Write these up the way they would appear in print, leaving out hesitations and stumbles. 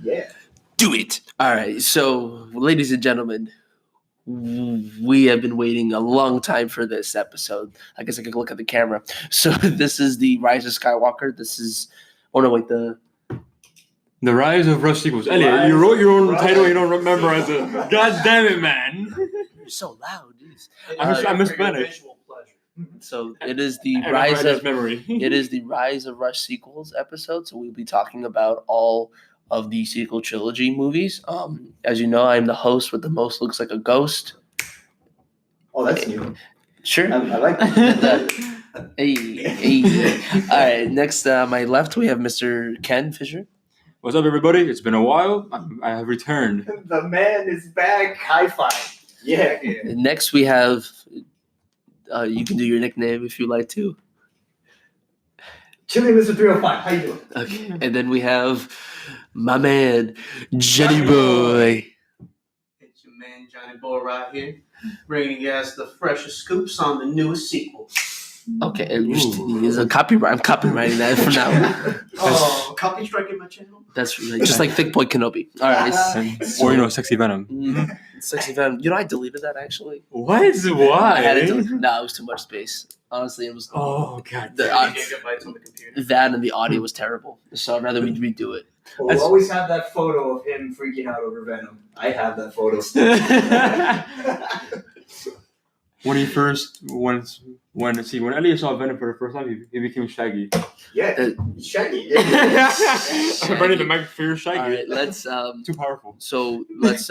Yeah. Do it. All right. So, ladies and gentlemen, we have been waiting a long time for this episode. I guess I could look at the camera. So, this is the Rise of Skywalker. This is. Oh no! Wait. The Rise of Rush sequels. Elliot, you wrote your own title. You don't remember as a. God damn it, man! You're so loud. Jeez. I'm Spanish. So it is the I Rise remember of memory. it is the Rise of Rush sequels episode. So we'll be talking about all of the Sequel Trilogy movies. As you know, I'm the host with the most looks like a ghost. Oh, that's new. Sure. I like that. Hey. All right. Next, my left, we have Mr. Ken Fisher. What's up, everybody? It's been a while. I have returned. The man is back. High five. Yeah. Next, we have. You can do your nickname if you like to. Chili Mr. 305. How you doing? Okay. And then we have my man, Jonny Boi. It's your man Jonny Boi right here, bringing you guys the freshest scoops on the newest sequel. Okay, there's a copyright. I'm copywriting that for now. Oh, copy striking my channel. That's right. Just like Thick Boy Kenobi. All right. Or Sexy Venom. Mm-hmm. Sexy Venom. You know, I deleted that actually. What? Why? I had it. No, it was too much space. Honestly, it was. Oh god. Gigabytes on the computer. That and the audio was terrible. So I'd rather we redo it. Well, we always have that photo of him freaking out over Venom. I have that photo still. When Elliot saw Venom for the first time, he became Shaggy. Yeah, Shaggy. I'm ready to make fear Shaggy. All right, let's too powerful. So let's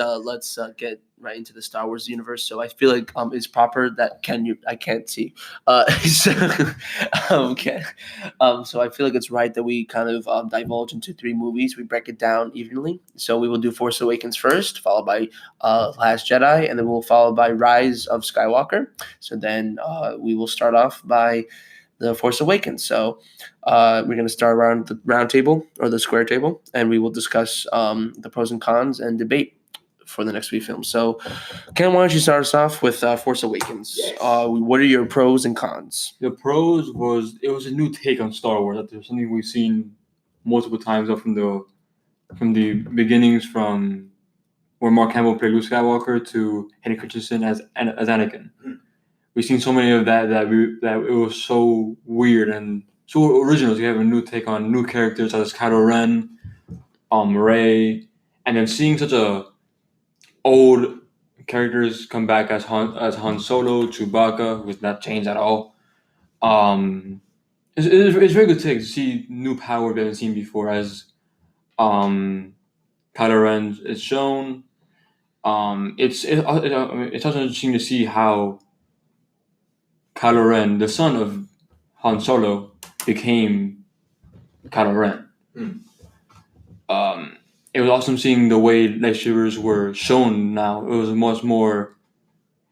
get right into the Star Wars universe. So I feel like it's proper that I can't see. Okay. So I feel like it's right that we kind of divulge into 3 movies. We break it down evenly. So we will do Force Awakens first, followed by Last Jedi, and then we'll follow by Rise of Skywalker. So then we will start off by The Force Awakens. So we're going to start around the round table or the square table, and we will discuss the pros and cons and debate for the next 3 films. So, Ken, why don't you start us off with Force Awakens? Yes. What are your pros and cons? The pros was it was a new take on Star Wars. That there's something we've seen multiple times up from the beginnings, from where Mark Hamill played Luke Skywalker to Hayden Christensen as Anakin. We've seen so many of that it was so weird and so original. You have a new take on new characters such as Kylo Ren, Rey, and then seeing such a old characters come back as Han Solo, Chewbacca, who's not changed at all. It's very good to see new power we haven't seen before, as Kylo Ren is shown. It's also interesting to see how Kylo Ren, the son of Han Solo, became Kylo Ren. It was awesome seeing the way lightsabers were shown now. It was much more.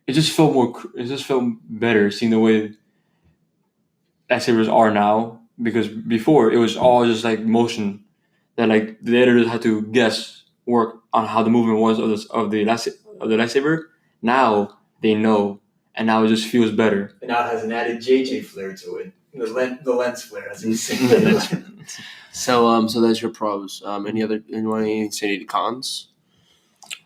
It just felt better seeing the way lightsabers are now, because before it was all just like motion that like the editors had to work on how the movement was of the lightsaber. Now they know, and now it just feels better. And now it has an added JJ flair to it. The lens flare, as you say. So that's your pros. Anyone say any cons?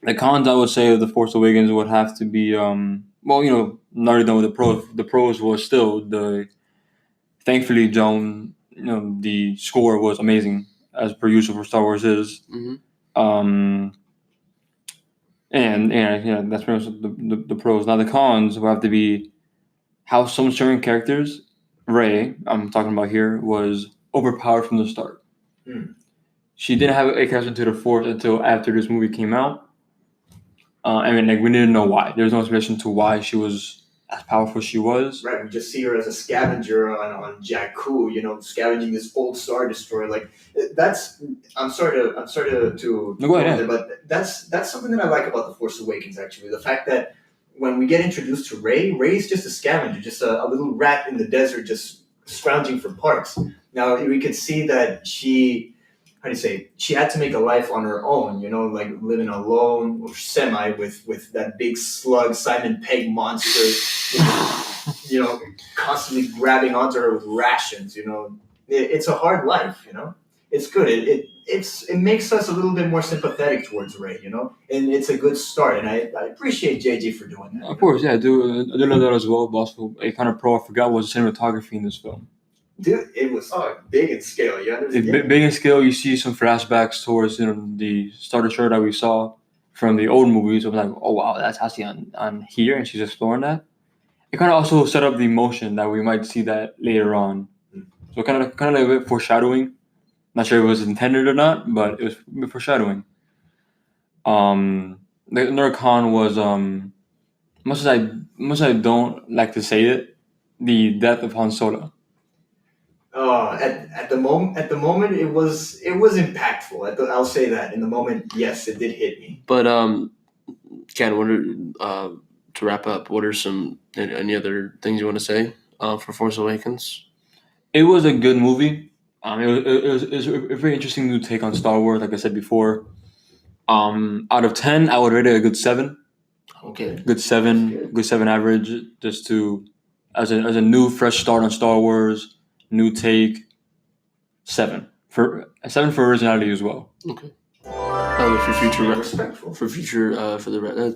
The cons, I would say, of The Force Awakens would have to be, not even with the pros. The pros was still thankfully, Joan, the score was amazing, as per usual for Star Wars is. Mm-hmm. And that's pretty much the pros. Now the cons will have to be how some certain characters, Rey, I'm talking about here, was overpowered from the start. She didn't have a connection to the Force until after this movie came out. We didn't know why. There was no explanation to why she was as powerful as she was. Right, we just see her as a scavenger on Jakku, scavenging this old Star Destroyer. Like that's. I'm sorry to no, go ahead. But that's something that I like about The Force Awakens. Actually, the fact that when we get introduced to Rey's just a scavenger, just a little rat in the desert, just scrounging for parts. Now we could see that she had to make a life on her own, like living alone or semi with that big slug Simon Pegg monster, constantly grabbing onto her with rations, It's a hard life, It's good. It makes us a little bit more sympathetic towards Rey, you know, and it's a good start. And I appreciate JJ for doing that. Of course, yeah, I do love that as well. But also, a kind of pro I forgot was the cinematography in this film. Dude, it was big in scale. You understand? Big in scale. You see some flashbacks towards the starter show that we saw from the old movies. I'm like, oh wow, that's actually on here, and she's exploring that. It kind of also set up the emotion that we might see that later on. So kind of like a bit foreshadowing. Not sure if it was intended or not, but it was a bit foreshadowing. Another con was much as I don't like to say it, the death of Han Solo. At the moment, it was impactful. I'll say that in the moment, yes, it did hit me. But Ken, what are to wrap up? What are any other things you want to say for Force Awakens? It was a good movie. It was a very interesting new take on Star Wars. Like I said before, out of 10, I would rate it a good 7. Okay, Good 7 average. Just to as a new fresh start on Star Wars, new take. 7 for originality as well. Okay. For future Respectful. for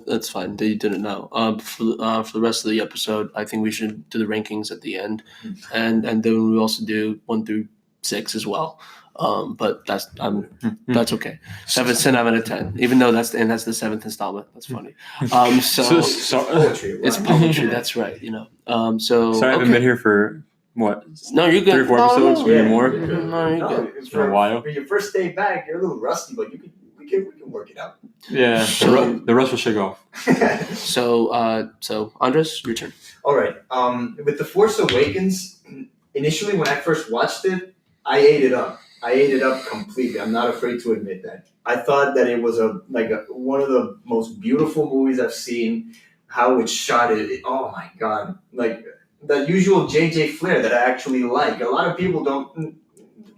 that's fine. They did it now. For the rest of the episode, I think we should do the rankings at the end, and then we also do 1 through 6 as well. But that's okay. 7 out of 10. Even though that's the 7th installment. That's funny. So Sorry, it's poetry. That's right. You know. So I haven't been here for what? No, you're good. 3 or 4 episodes, No, maybe more. No, you're good. It's been a while. For your first day back, you're a little rusty, but we can work it out. Yeah, the rest will shake off. So Andres, your turn. All right. With The Force Awakens, initially when I first watched it, I ate it up. I ate it up completely. I'm not afraid to admit that. I thought that it was one of the most beautiful movies I've seen. How it shot it. Oh my God! Like the usual JJ flair that I actually like. A lot of people don't.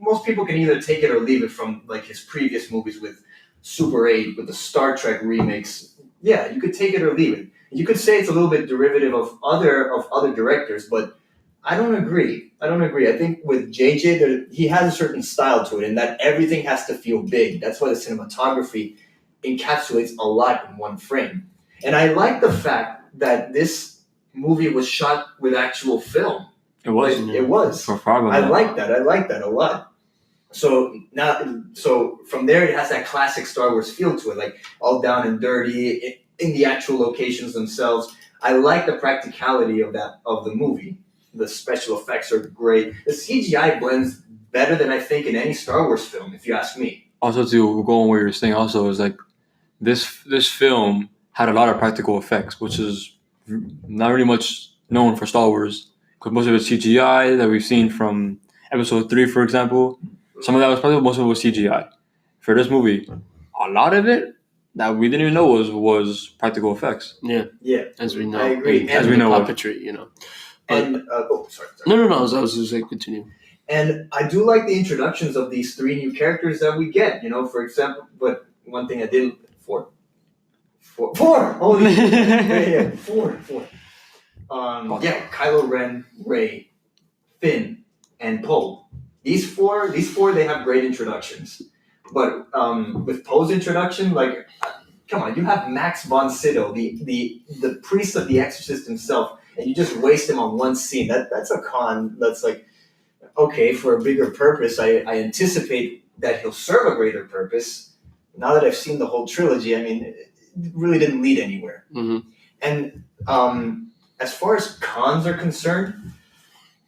Most people can either take it or leave it from like his previous movies with Super 8, with the Star Trek remakes. Yeah, you could take it or leave it. You could say it's a little bit derivative of other directors, but I don't agree. I think with JJ, he has a certain style to it, and that everything has to feel big. That's why the cinematography encapsulates a lot in one frame. And I like the fact that this movie was shot with actual film. It was. It was. For probably. I like that a lot. So from there, it has that classic Star Wars feel to it, like all down and dirty in the actual locations themselves. I like the practicality of the movie. The special effects are great. The CGI blends better than I think in any Star Wars film, if you ask me. Also, to go on what you're saying, also is like this film had a lot of practical effects, which is not really much known for Star Wars, because most of it's CGI that we've seen from Episode 3, for example. Some of that was probably most of it was CGI. For this movie, a lot of it that we didn't even know was practical effects. Yeah, as we know. I agree. As we know, puppetry, you know. And sorry. No. I was just saying, continue. And I do like the introductions of these 3 new characters that we get. You know, for example, but one thing I didn't 4. Holy yeah, 4. Kylo Ren, Rey, Finn, and Poe. These four, they have great introductions. But with Poe's introduction, like, come on, you have Max von Sydow, the priest of the Exorcist himself, and you just waste him on one scene. That's a con. That's like, okay, for a bigger purpose. I anticipate that he'll serve a greater purpose. Now that I've seen the whole trilogy, I mean, it really didn't lead anywhere. Mm-hmm. And as far as cons are concerned,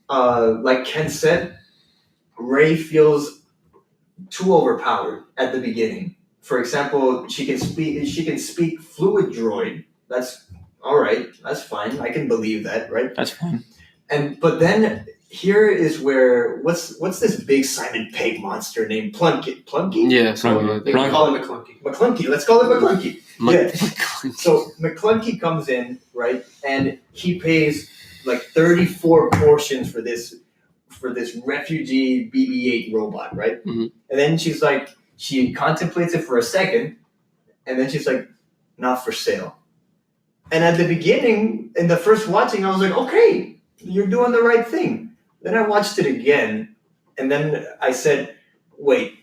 like Ken said, Rey feels too overpowered at the beginning. For example, she can speak fluid droid. That's all right. That's fine. I can believe that, right? That's fine. But then here is where what's this big Simon Pegg monster named Plunkett? Plunky? Yeah, They can call it McClunky. McClunky. Let's call it McClunky. Yeah. McClunky. So McClunky comes in, right, and he pays like 34 portions for this refugee BB-8 robot, right? Mm-hmm. And then she contemplates it for a second, and then she's like, not for sale. And at the beginning, in the first watching, I was like, okay, you're doing the right thing. Then I watched it again, and then I said, wait,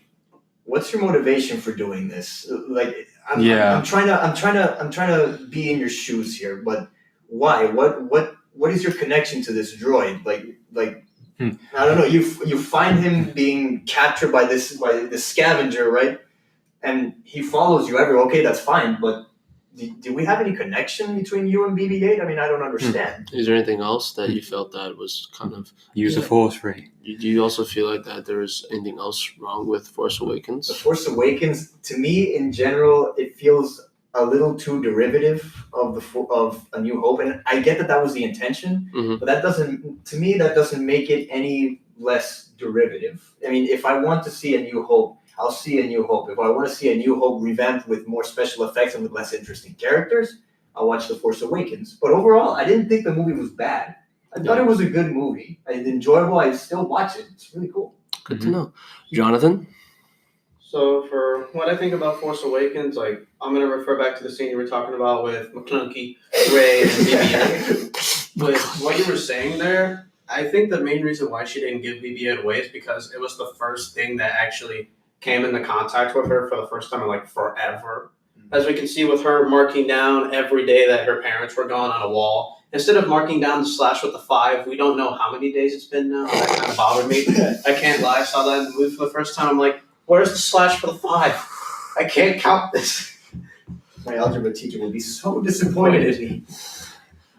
what's your motivation for doing this? Like, I'm trying to be in your shoes here, but why? What is your connection to this droid? Like. I don't know. You find him being captured by this scavenger, right? And he follows you everywhere. Okay, that's fine. But do we have any connection between you and BB-8? I mean, I don't understand. Is there anything else that you felt that was kind of use the Force, Ray? Do you also feel like that there is anything else wrong with Force Awakens? The Force Awakens, to me, in general, it feels a little too derivative of A New Hope, and I get that was the intention, but that doesn't make it any less derivative. I mean, if I want to see A New Hope, I'll see A New Hope. If I want to see A New Hope revamped with more special effects and with less interesting characters, I'll watch The Force Awakens. But overall, I didn't think the movie was bad. I thought it was a good movie. It's enjoyable. I still watch it. It's really cool. Good to know. Jonathan? So for what I think about Force Awakens, like I'm gonna refer back to the scene you were talking about with McClunky, Rey, and BB-8. With what you were saying there, I think the main reason why she didn't give BB-8 away is because it was the first thing that actually came into contact with her for the first time in like forever. As we can see with her marking down every day that her parents were gone on a wall. Instead of marking down the slash with the 5, we don't know how many days it's been now. That kind of bothered me. I can't lie. I saw that in the movie for the first time. I'm like, where's the slash for the 5? I can't count this. My algebra teacher will be so disappointed in me.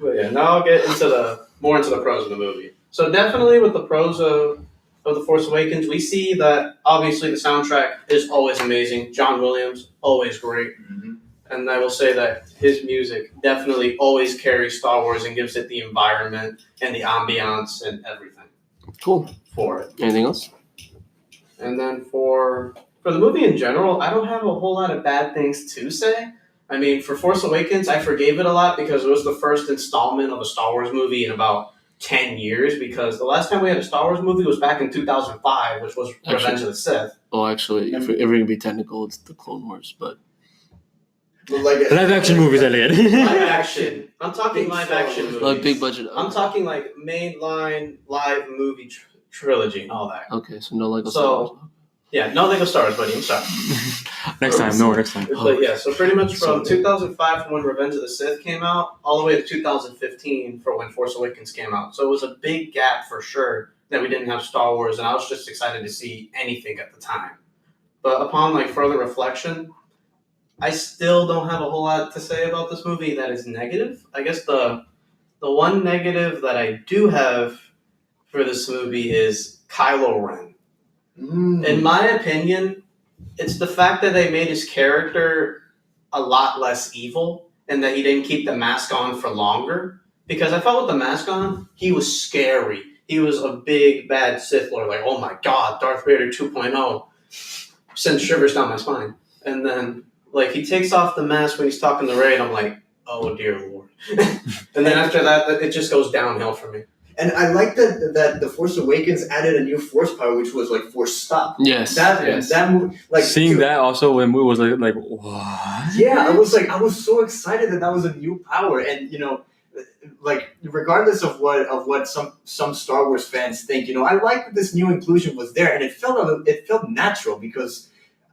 But yeah, now I'll get into more into the pros of the movie. So definitely with the pros of The Force Awakens, we see that obviously the soundtrack is always amazing. John Williams, always great. And I will say that his music definitely always carries Star Wars and gives it the environment and the ambiance and everything. Cool. For it. Anything else? And then for the movie in general, I don't have a whole lot of bad things to say. I mean, for Force Awakens, I forgave it a lot because it was the first installment of a Star Wars movie in about 10 years, because the last time we had a Star Wars movie was back in 2005, which was Revenge of the Sith. Well, actually, if we're going to be technical, it's the Clone Wars, but... Like live action movies, Elliot. Live action. I'm talking live action movies. Like big budget. I'm talking like mainline live movie trilogy and all that. Okay, so no Lego Star Wars. Yeah, no Lego Star Wars, buddy. I'm sorry. next time. But yeah, so pretty much from 2005 from when Revenge of the Sith came out, all the way to 2015 for when Force Awakens came out. So it was a big gap for sure that we didn't have Star Wars, and I was just excited to see anything at the time. But upon like further reflection, I still don't have a whole lot to say about this movie that is negative. I guess the one negative that I do have for this movie is Kylo Ren. In my opinion, it's the fact that they made his character a lot less evil and that he didn't keep the mask on for longer. Because I felt with the mask on, he was scary. He was a big, bad Sith Lord. Like, oh my God, Darth Vader 2.0. Sends shivers down my spine. And then... like, he takes off the mask when he's talking to Rey, and I'm like, oh, dear Lord. And then after that, it just goes downhill for me. And I like that The Force Awakens added a new force power, which was, like, Force Stop. Yes. That movie, like... Seeing that also when we was like, what? Yeah, I was so excited that was a new power. And, you know, like, regardless of what some Star Wars fans think, you know, I like that this new inclusion was there. And it felt natural because...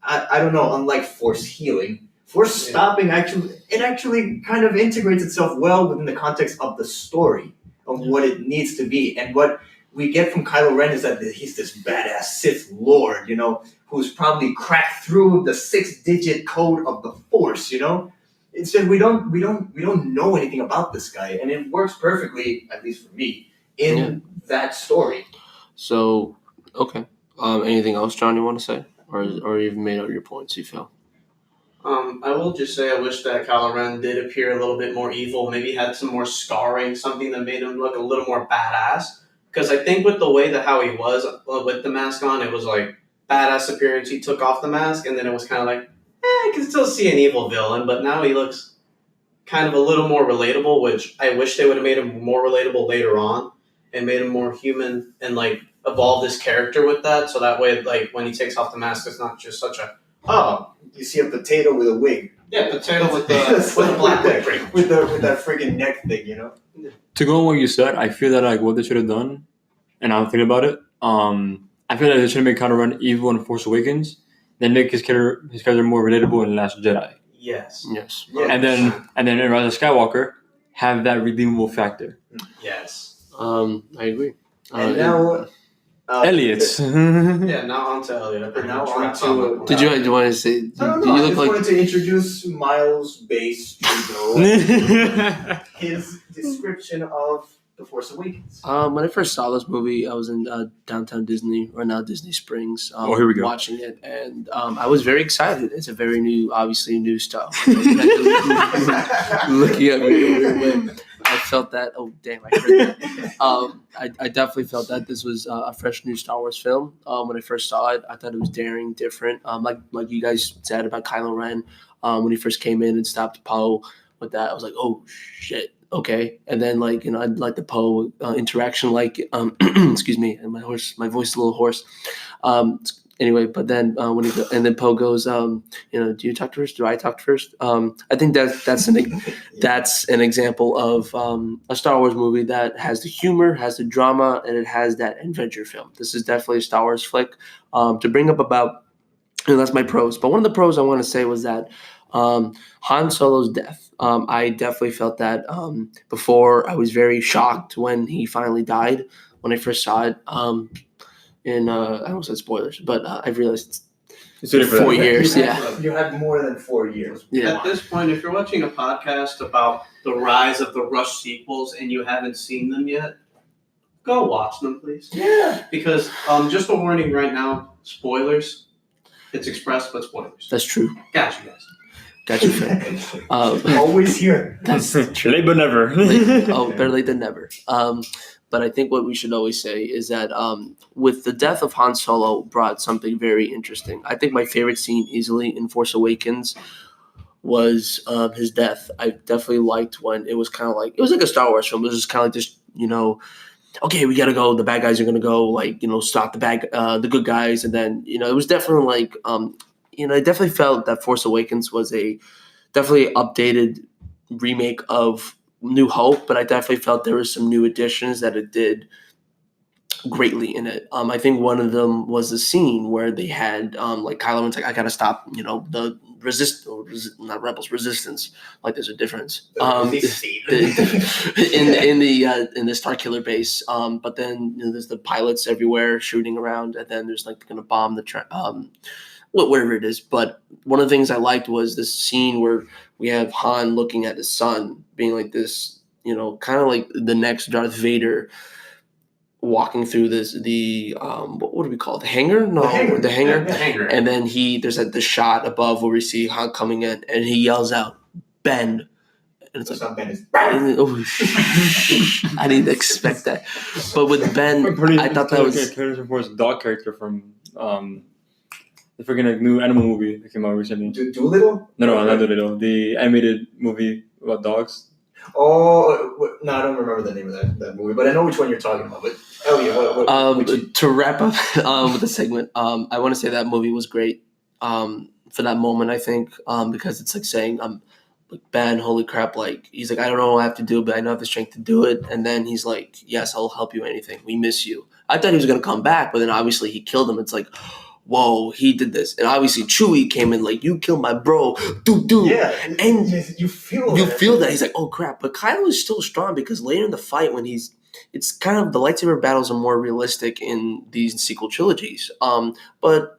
I don't know, unlike Force Healing, Force Stopping actually kind of integrates itself well within the context of the story of what it needs to be. And what we get from Kylo Ren is that he's this badass Sith Lord, you know, who's probably cracked through the 6-digit code of the Force, you know? Instead, we don't know anything about this guy, and it works perfectly, at least for me, in that story. So, okay. Anything else, John, you want to say? Or you've made out your points, you feel? I will just say I wish that Kylo Ren did appear a little bit more evil, maybe had some more scarring, something that made him look a little more badass. Because I think with the way that how he was with the mask on, it was like badass appearance. He took off the mask, and then it was kind of like, I can still see an evil villain, but now he looks kind of a little more relatable, which I wish they would have made him more relatable later on and made him more human and like evolve this character with that, so that way, like, when he takes off the mask, it's not just such a, oh, you see a potato with a wig. Yeah, potato with the black wig, pretty much. With that freaking neck thing, you know? To go on what you said, I feel that, like, what they should have done, and I'm thinking about it, I feel like they should have made Kylo Ren evil in Force Awakens, they make his character more relatable in Last Jedi. Yes. Yes. Yeah. And then in Rise of Skywalker, have that redeemable factor. Yes. I agree. And now, Elliot's. Yeah, now on to Elliot. I pretty Now much on wrapped to- up my point. Did you want to say? Do I don't you know. I look just like? wanted to introduce Miles Base Trudeau. His description of The Force Awakens. When I first saw this movie, I was in downtown Disney, or now Disney Springs. Here we go. Watching it, and I was very excited. It's a very obviously new style. Looking at me in a weird way. I felt that. Oh damn! I heard that. I definitely felt that this was a fresh new Star Wars film. When I first saw it, I thought it was daring, different. Like you guys said about Kylo Ren, when he first came in and stopped Poe with that, I was like, oh shit. Okay, and then I like the Poe interaction, excuse me, and my voice is a little hoarse. Anyway, but then when then Poe goes, do you talk first? Do I talk first? I think that's an example of a Star Wars movie that has the humor, has the drama, and it has that adventure film. This is definitely a Star Wars flick. To bring up about, that's my pros. But one of the pros I want to say was that Han Solo's death. I definitely felt that before. I was very shocked when he finally died when I first saw it. I almost said spoilers, but I realized it's 4 years. You had more than 4 years. Yeah. At this point, if you're watching a podcast about the rise of the Rush sequels and you haven't seen them yet, go watch them, please. Yeah. Because just a warning right now, spoilers. It's expressed, but spoilers. That's true. Got you guys. Gotcha, Phil. Always here. That's Late but never. better late than never. But I think what we should always say is that with the death of Han Solo brought something very interesting. I think my favorite scene easily in Force Awakens was his death. I definitely liked when it was kind of like, it was like a Star Wars film. It was just kind of like just, okay, we got to go. The bad guys are going to go, stop the good guys. And then, it was definitely like, I definitely felt that Force Awakens was a definitely updated remake of New Hope, but I definitely felt there were some new additions that it did greatly in it. I think one of them was the scene where they had Kylo Ren's like, I gotta stop, the not rebels, resistance. Like there's a difference. In the Starkiller base. But then there's the pilots everywhere shooting around, and then there's gonna bomb the whatever it is. But one of the things I liked was this scene where we have Han looking at his son, being like this, kind of like the next Darth Vader, walking through what do we call it? The hangar? No, the hangar. Yeah, the hangar. And then there's the shot above where we see Han coming in, and he yells out, "Ben!" And it's like, Ben is. I didn't expect that. But with Ben, I thought that was Harrison Ford's dog character from the freaking new animal movie that came out recently. Doolittle? No, not Doolittle. The animated movie about dogs. Oh, no, I don't remember the name of that movie, but I know which one you're talking about. But Elliot, to wrap up with the segment, I want to say that movie was great for that moment. I think because it's like saying, Ben, holy crap! He's like, I don't know what I have to do, but I know I have the strength to do it. And then he's like, yes, I'll help you. Anything. We miss you. I thought he was gonna come back, but then obviously he killed him. It's like, whoa, he did this. And obviously Chewie came in like, you killed my bro. Dude. Yeah. And you feel that. He's like, oh crap. But Kylo is still strong because later in the fight when it's kind of the lightsaber battles are more realistic in these sequel trilogies. But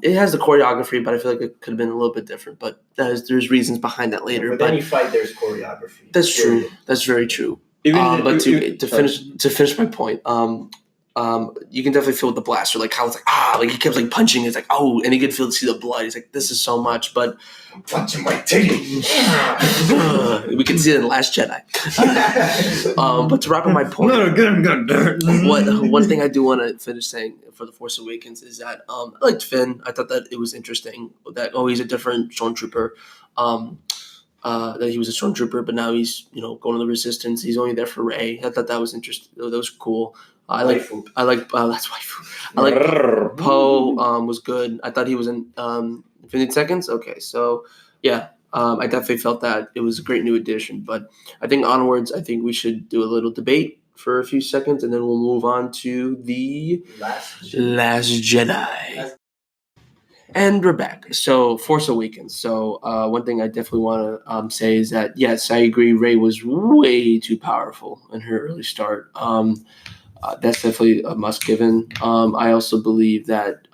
it has the choreography, but I feel like it could have been a little bit different. But there's reasons behind that later. But then you fight, there's choreography. That's true. That's very true. To finish my point, you can definitely feel with the blaster, like how it's like he kept punching. It's like, oh, and he could see the blood. He's like, this is so much, but I'm punching my titty. We can see it in Last Jedi. But to wrap up my point, one thing I do want to finish saying for The Force Awakens is that I liked Finn. I thought that it was interesting that he's a different stormtrooper. That he was a stormtrooper, but now he's going to the Resistance. He's only there for Rey. I thought that was interesting. That was cool. I like that's waifu. I like Poe was good. I thought he was in Infinite Seconds. Okay, so yeah, I definitely felt that it was a great new addition. But I think onwards, I think we should do a little debate for a few seconds, and then we'll move on to the Last Jedi. And we're back. So, Force Awakens. So, one thing I definitely want to say is that, yes, I agree, Rey was way too powerful in her early start. That's definitely a must given. I also believe that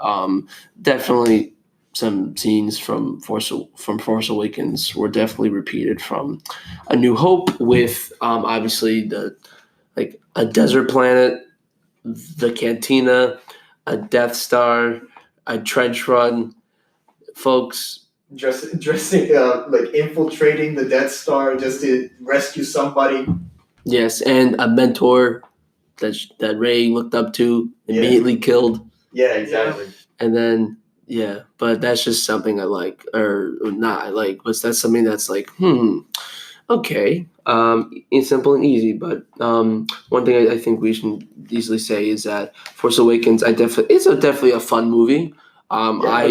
definitely some scenes from Force Awakens were definitely repeated from A New Hope with obviously like a desert planet, the cantina, a Death Star, a trench run, folks. Dressing like infiltrating the Death Star just to rescue somebody. Yes, and a mentor that Rey looked up to, immediately killed. Yeah, exactly. And then but that's just something I like, or not I like, but that's something that's like, okay, it's simple and easy. But one thing I think we should easily say is that Force Awakens, it's definitely a fun movie. I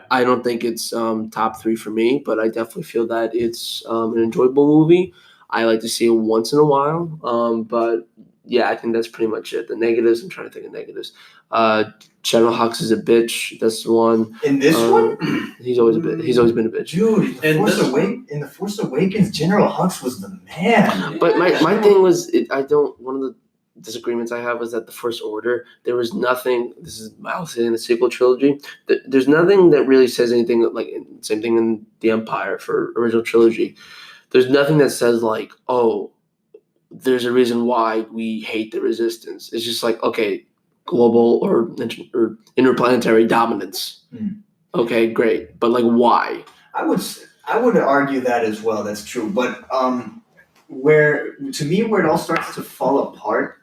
don't think it's top 3 for me, but I definitely feel that it's an enjoyable movie. I like to see it once in a while. But yeah, I think that's pretty much it. The negatives, I'm trying to think of negatives. General Hux is a bitch. That's the one. In this one, he's always a bit. He's always been a bitch. Dude, in the Force Awakens, General Hux was the man. But my thing was, one of the disagreements I have was that the First Order, there was nothing. This is Miles in the sequel trilogy. There's nothing that really says anything like same thing in the Empire for original trilogy. There's nothing that says like, oh, there's a reason why we hate the Resistance. It's just like, okay, global or interplanetary dominance. Okay, great, but like, why? I would argue that as well. That's true, but where it all starts to fall apart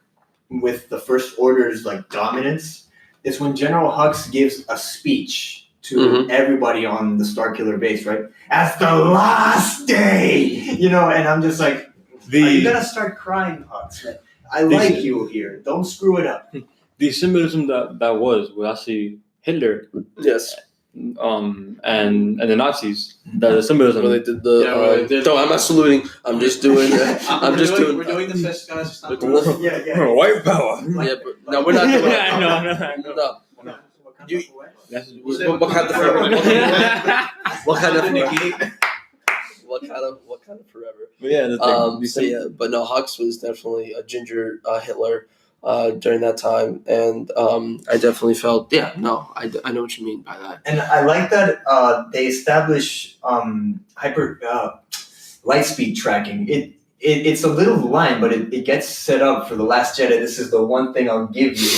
with the First Order's like dominance is when General Hux gives a speech to everybody on the Starkiller base, right? As the last day, and I'm just like, are you gonna start crying, Hux? Like, I like you here. Don't screw it up. The symbolism that was actually Hitler. Yes. And the Nazis. The symbolism. When they did the no, I'm not saluting. I'm just doing. We're doing the fist, guys. Yeah. White power. Yeah, but no, we're not doing that. No. What kind of forever? What kind of forever? But yeah, but no, Hux was definitely a ginger Hitler during that time, and I definitely felt I know what you mean by that. And I like that they establish hyper lightspeed tracking. It's a little line, but it gets set up for The Last Jedi. This is the one thing I'll give you.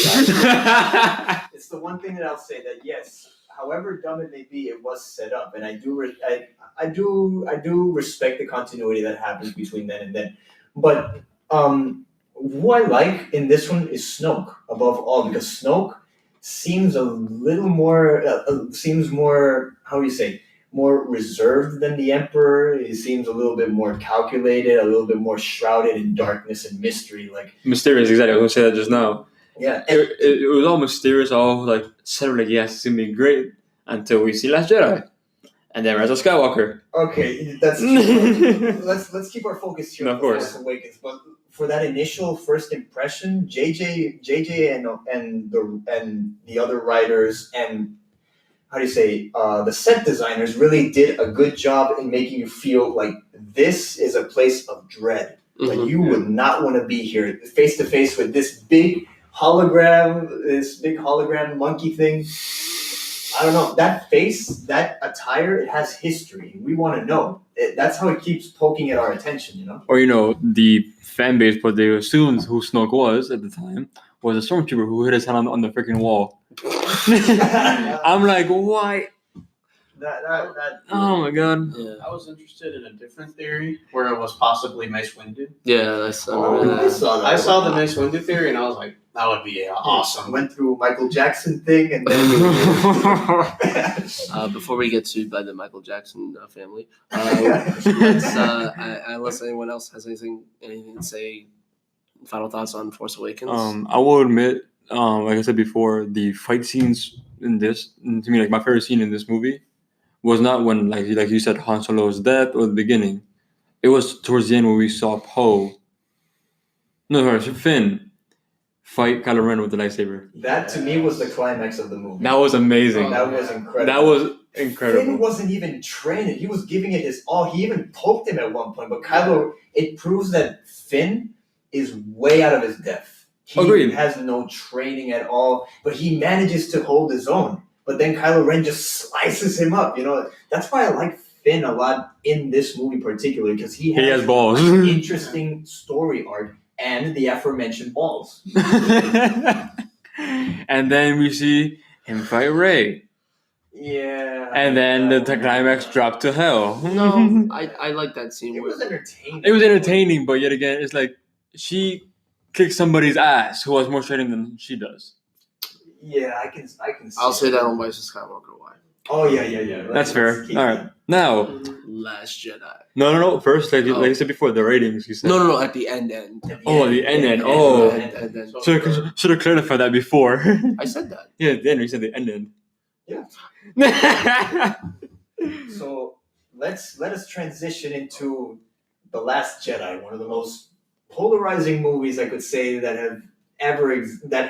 It's the one thing that I'll say that yes, however dumb it may be, it was set up, and I do respect the continuity that happens between then and then. But who I like in this one is Snoke above all, because Snoke seems a little more more reserved than the Emperor. He seems a little bit more calculated, a little bit more shrouded in darkness and mystery. Like mysterious, exactly. I was gonna say that just now. Yeah, it was all mysterious, all like said like yes, it's gonna be great until we see Last Jedi, and then Rise of Skywalker. Okay, that's true. let's keep our focus here on Force Awakens. But for that initial first impression, JJ and the other writers and the set designers really did a good job in making you feel like this is a place of dread. Like you would not want to be here face to face with this big hologram monkey thing. I don't know, that face, that attire, it has history. We want to know. That's how it keeps poking at our attention, Or the fan base, but they assumed who Snoke was at the time was a stormtrooper who hit his hand on the freaking wall. I'm like, why? Oh my god! Yeah. I was interested in a different theory where it was possibly Mace Windu. Yeah, I saw that. I saw the Mace Windu theory, and I was like, that would be awesome. Went through Michael Jackson thing, and then before we get sued by the Michael Jackson family, unless anyone else has anything to say, final thoughts on Force Awakens. I will admit, like I said before, the fight scenes in this, to me, like my favorite scene in this movie was not when, like you said, Han Solo's death or the beginning. It was towards the end when we saw Finn fight Kylo Ren with the lightsaber. That to me was the climax of the movie. That was amazing. That was incredible. That was Finn incredible. wasn't even training. He was giving it his all. He even poked him at one point. But Kylo, it proves that Finn is way out of his depth. He Agreed. has no training at all, but he manages to hold his own. But then Kylo Ren just slices him up. That's why I like Finn a lot in this movie particularly, because he has balls. an interesting story arc and the aforementioned balls. And then we see him fight Rey. Yeah. And then the climax dropped to hell. No, I like that scene. It was entertaining. It was entertaining, but yet again, it's like she kicks somebody's ass who has more training than she does. Yeah, I can. I'll say that on Rise of Skywalker. Why? Oh yeah. That's fair. All right, now Last Jedi. no. First, like I said before, the ratings. You said No. At the end. Oh, the end. Oh, End. should have clarified that before. I said that. Yeah, then you said the end. Yeah. So let us transition into The Last Jedi, one of the most polarizing movies I could say that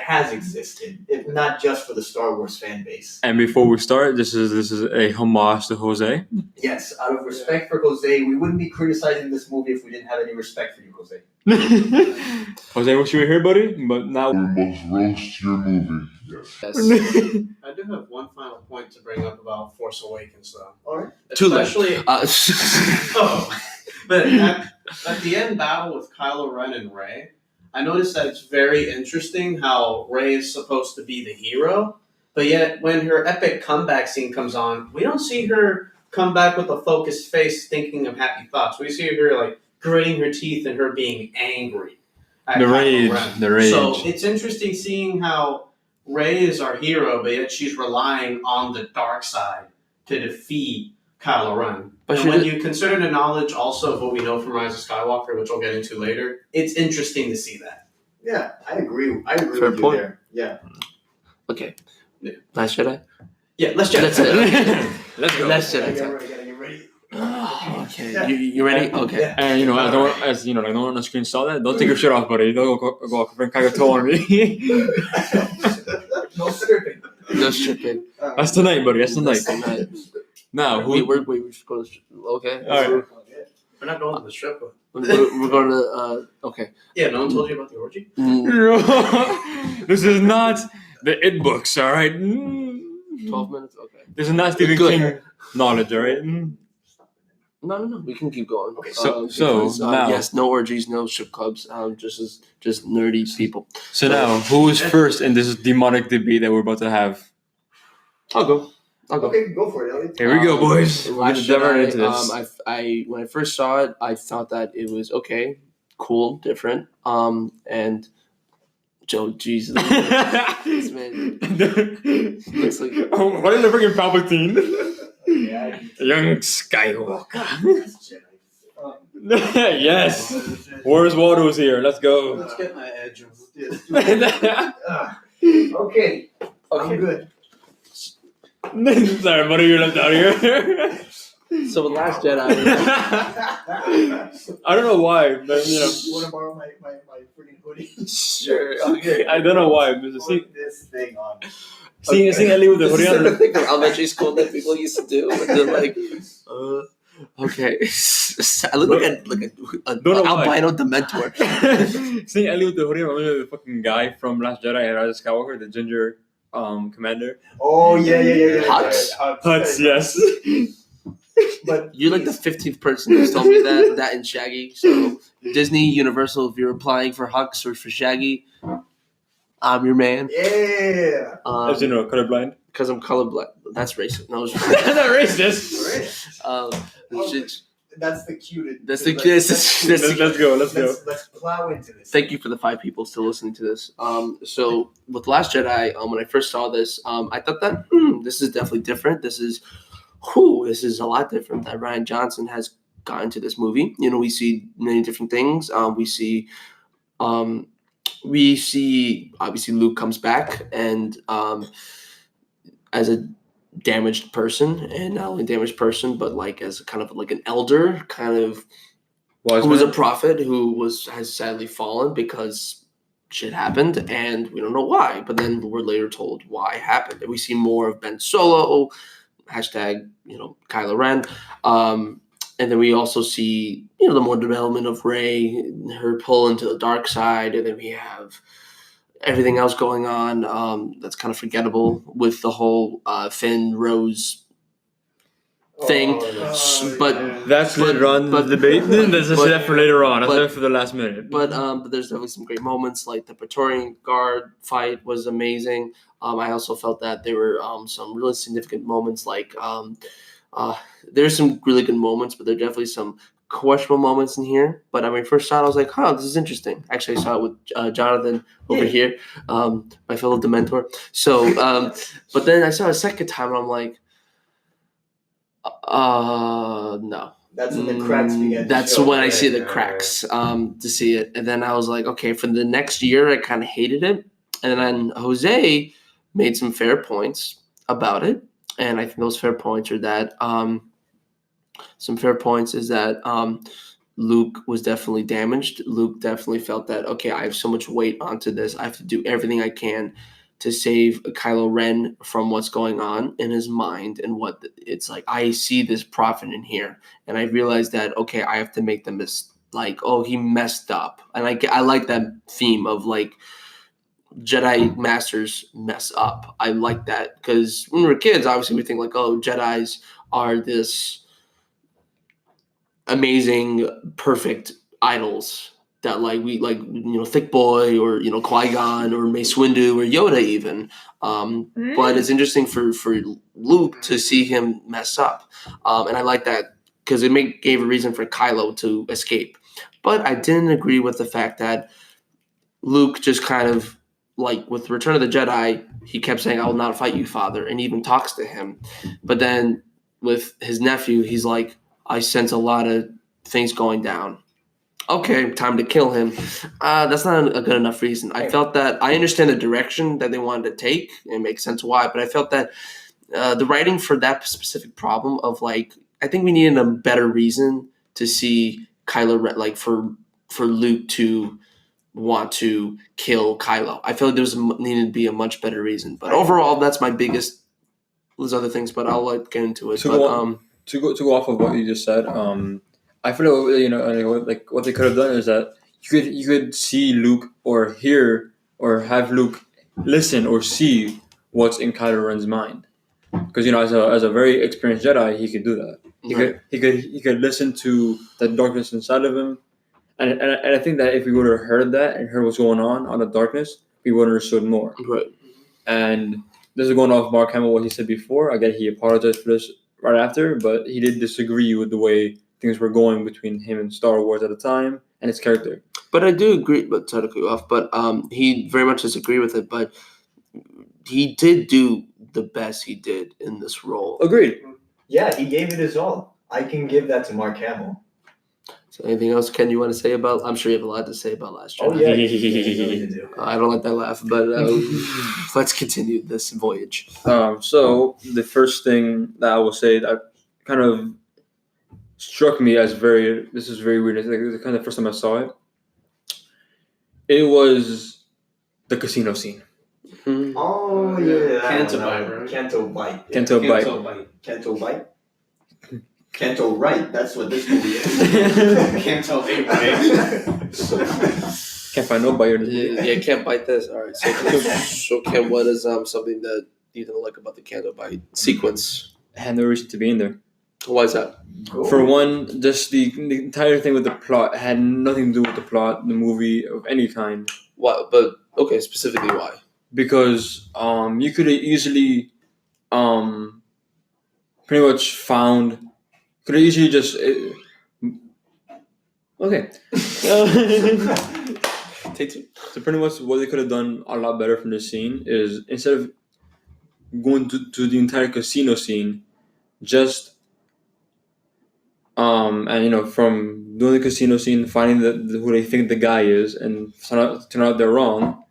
has existed, if not just for the Star Wars fan base. And before we start, this is a homage to Jose. Yes, out of respect for Jose, we wouldn't be criticizing this movie if we didn't have any respect for you, Jose. Jose, what you were here, buddy? But now We must roast your movie. Yes. Yes. I do have one final point to bring up about Force Awakens, though. All right. Too late. Especially, but at the end battle with Kylo Ren and Rey, I noticed that it's very interesting how Rey is supposed to be the hero, but yet when her epic comeback scene comes on, we don't see her come back with a focused face thinking of happy thoughts. We see her like gritting her teeth and her being angry. At the Kylo Ren. rage. So it's interesting seeing how Rey is our hero, but yet she's relying on the dark side to defeat Kylo Ren. But And when you consider the knowledge also of what we know from Rise of Skywalker, which we'll get into later, it's interesting to see that. Yeah, I agree. I agree Fair with you point. there. Yeah. Okay. Yeah. Last Jedi. Yeah, let's check. That's it. Let's go. Last Gotta Jedi. get time. ready. Gotta get ready. Okay. Yeah. You ready? Okay. Yeah. And no one on the screen saw that. Don't take your shirt off, buddy. Don't go and kind of toe on me. No stripping. No stripping. That's tonight, buddy. That's tonight. Tonight. Now, We should go to okay. All right. We're not going to the strip club. We're going to okay. Yeah, no one told you about the orgy? This is not the It books, all right? 12 minutes. Okay. This is not Stephen Good. King knowledge, all right? No. We can keep going. Okay, so because, now- yes, no orgies, no strip clubs. Just nerdy people. So now, who is first in this demonic debate that we're about to have? I'll go. Okay, go for it, Elliot. Here we go, boys. We're Last gonna dive right Jedi, into this. I when I first saw it, I thought that it was okay, cool, different. And Joe, Jesus, this man looks like What is the freaking Palpatine? Yeah. Young Skywalker. Um, Yes. Where's Waldo's here? Let's go. Let's get my edge. Okay. I'm good. Sorry, buddy, you're left out here. so. With Last Jedi, I don't know why, but Want to borrow my freaking hoodie? sure. Okay, I don't know why. But Put this thing on. seeing Ellie with the This hoodie is like the on. thing from elementary school that people used to do. And they're like, okay. I look like an Don't know why. albino Dementor. Seeing Ellie with the hoodie, remember the fucking guy from Last Jedi and Rise of Skywalker, the ginger commander? Oh yeah. Huts? Huts, yes. But You're like the 15th person who's told me that in Shaggy. So Disney, Universal, if you're applying for Hux or for Shaggy, I'm your man. yeah. As you know, colorblind. Because I'm colorblind. That's racist. No, it's That's not racist. That's the cue. That's the cue. Let's go. Let's plow into this. Thank you for the 5 people still listening to this. So with Last Jedi, when I first saw this, I thought that this is definitely different. This is a lot different that Rian Johnson has gotten to this movie. We see many different things. We see obviously Luke comes back and as a damaged person, and not only damaged person, but like as kind of like an elder, kind of who was a prophet who has sadly fallen because shit happened, and we don't know why. But then we're later told why it happened, and we see more of Ben Solo, hashtag Kylo Ren, and then we also see the more development of Rey, her pull into the dark side, and then we have everything else going on that's kind of forgettable with the whole Finn Rose thing. But That's later on in the debate. That's that for later on. That's that for the last minute. But there's definitely some great moments, like the Praetorian Guard fight was amazing. I also felt that there were some really significant moments, like there's some really good moments, but there are definitely some questionable moments in here. But when I first saw it, I was like, this is interesting. Actually, I saw it with Jonathan over here, my fellow Dementor. So, but then I saw it a second time, and I'm like, no. That's when the cracks began. That's when I see the cracks to see it, and then I was like, okay. For the next year, I kind of hated it, and then Jose made some fair points about it, and I think those fair points are that Luke was definitely damaged. Luke definitely felt that, okay, I have so much weight onto this. I have to do everything I can to save Kylo Ren from what's going on in his mind and what it's like. I see this prophet in here, and I realized that, okay, I have to make them he messed up. And I like that theme of like Jedi masters mess up. I like that because when we were kids, obviously we think like, oh, Jedis are this amazing, perfect idols that Thick Boy or Qui-Gon or Mace Windu or Yoda even. But it's interesting for Luke to see him mess up, and I like that because it gave a reason for Kylo to escape. But I didn't agree with the fact that Luke just kind of, like with Return of the Jedi, he kept saying, "I will not fight you, Father," and he even talks to him. But then with his nephew, he's like, I sense a lot of things going down. Okay, time to kill him. That's not a good enough reason. I felt that I understand the direction that they wanted to take. It makes sense why, but I felt that the writing for that specific problem of like, I think we needed a better reason to see Kylo Ren, like for Luke to want to kill Kylo. I feel like needed to be a much better reason. But overall, that's my biggest. There's other things, but I'll get into it. To go off of what you just said, I feel like what they could have done is that you could see Luke or hear or have Luke listen or see what's in Kylo Ren's mind, because as a very experienced Jedi, he could do that. He could listen to the darkness inside of him, and I think that if we would have heard that and heard what's going on the darkness, we would have understood more. Right. And this is going off Mark Hamill, what he said before. Again, he apologized for this right after, but he did disagree with the way things were going between him and Star Wars at the time and his character. But I do agree, but sorry to cut you off, but he very much disagreed with it, but he did do the best he did in this role. Agreed. Yeah, he gave it his all. I can give that to Mark Hamill. So anything else, Ken, you want to say about? I'm sure you have a lot to say about Last Jedi. Oh yeah, you do. I don't like that laugh, but let's continue this voyage. So the first thing that I will say that kind of struck me as this is very weird. It's like the kind of first time I saw it. It was the casino scene. Oh yeah, Canto Bite, right? Canto Bite. Canto Bite. Canto Bite. Canto Right. That's what this movie is. Canto Bite. Can't find no bite. Yeah, can't bite this. All right. So Ken, what is something that you didn't like about the Canto Bite sequence? I had no reason to be in there. Why is that? Cool. For one, just the entire thing with the plot had nothing to do with the plot, the movie of any kind. Why? But okay, specifically why? Because you could have easily pretty much could have easily just okay. Take two. So pretty much what they could have done a lot better from this scene is, instead of going to the entire casino scene, just from doing the casino scene, finding who they think the guy is, and turn out they're wrong.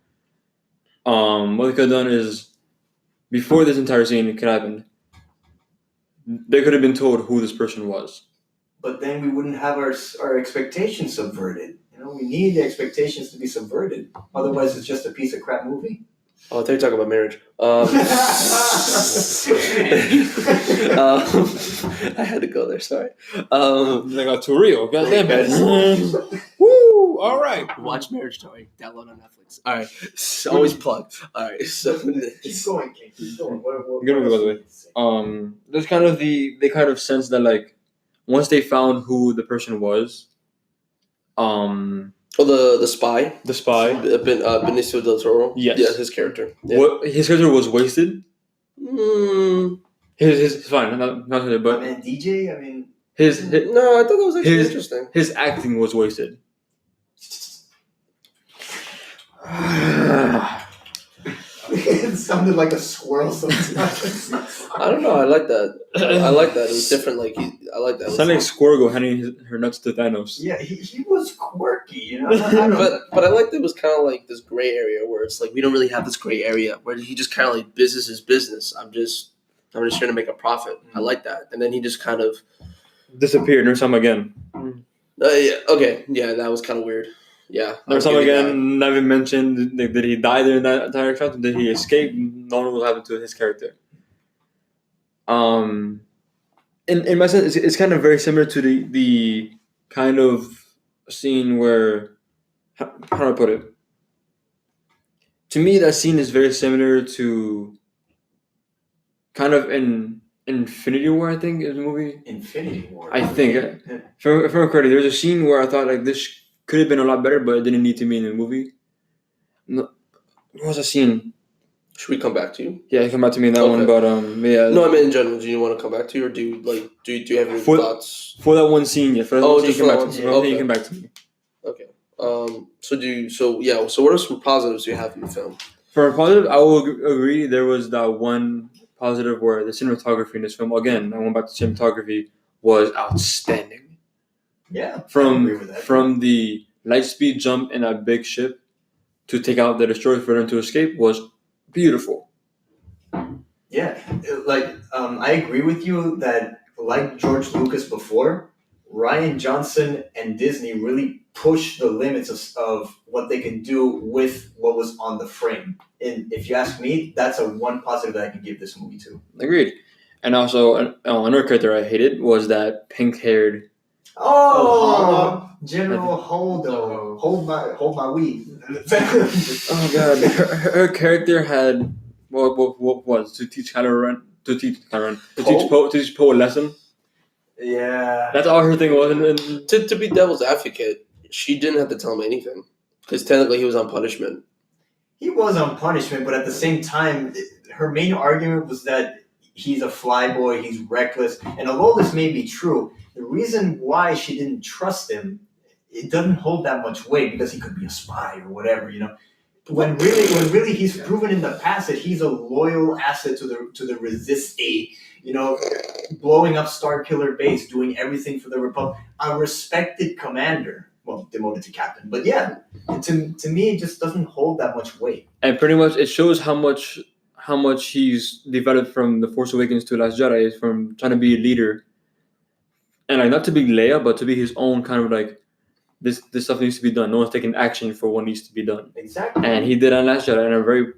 What they could have done is, before this entire scene could happen, they could have been told who this person was. but then we wouldn't have our expectations subverted. We need the expectations to be subverted. Otherwise, it's just a piece of crap movie. Oh, I thought you were talking about marriage. I had to go there. Sorry. They got too real. God damn it. Woo! All right. Watch Marriage Story. Download on Netflix. All right. Always plug. All right. So Keep going, King. Keep going. What Good movie, by the way. else? There's kind of they kind of sense that like once they found who the person was, the spy. the spy, Benicio del Toro. Yes. Yeah, his character. Yeah. what his character was wasted. Mm, His fine, not but Man, DJ. I mean, his no, I thought that was actually His- interesting. his acting was wasted. it sounded like a squirrel sometimes. I don't know. I like that. I like that. It was different. I like that. It's not like Squirgle handing her nuts to Thanos. Yeah, he was quirky. I don't But I liked it was kind of like this gray area where it's like we don't really have this gray area where he just kind of like business is business. I'm just trying to make a profit. I like that. And then he just kind of Disappeared. Never saw him again. yeah, okay, yeah, that was kind of weird. Yeah, Never saw him I'll give you again. Not even mentioned. Did he die there in that entire shot? Did he escape? No one will happen to his character. In my sense, it's kind of very similar to the kind of scene where how do I put it? To me, that scene is very similar to kind of in Infinity War. I think is the movie. Infinity War. I think, if I remember correctly, there's a scene where I thought like this could have been a lot better, but it didn't need to be in the movie. No, what was the scene? Should we come back to you? Yeah, come back to me in that one, but yeah. No, I mean in general. Do you want to come back to you, or do you do you have any thoughts? For that one scene, yeah. For that one scene, just come for back that to one me. scene. Okay. You Okay. come back to me. Okay. So what are some positives you have in the film? For a positive, I will agree. There was that one positive where the cinematography in this film, again, I went back to cinematography, was outstanding. Yeah. I agree with that. From the lightspeed jump in a big ship to take out the destroyer for them to escape was beautiful. Yeah, I agree with you that, like George Lucas before, Rian Johnson and Disney really pushed the limits of what they can do with what was on the frame. And if you ask me, that's a one positive that I can give this movie to. Agreed. And also, another character I hated was that pink-haired. General Holdo, hold my weed. Oh god, her character had what was to teach Poe a lesson. Yeah. That's all her thing was. And To be devil's advocate, she didn't have to tell him anything because technically he was on punishment. He was on punishment, but at the same time, her main argument was that he's a flyboy, he's reckless, and although this may be true, the reason why she didn't trust him, it doesn't hold that much weight because he could be a spy or whatever, When really he's proven in the past that he's a loyal asset to the Resistee, blowing up Starkiller Base, doing everything for the Republic, a respected commander. Well, demoted to captain, but yeah, to me, it just doesn't hold that much weight. And pretty much, it shows how much he's developed from The Force Awakens to Last Jedi, from trying to be a leader, and like not to be Leia, but to be his own kind of like this stuff needs to be done. No one's taking action for what needs to be done. Exactly. And he did on Last Jedi, and I'm very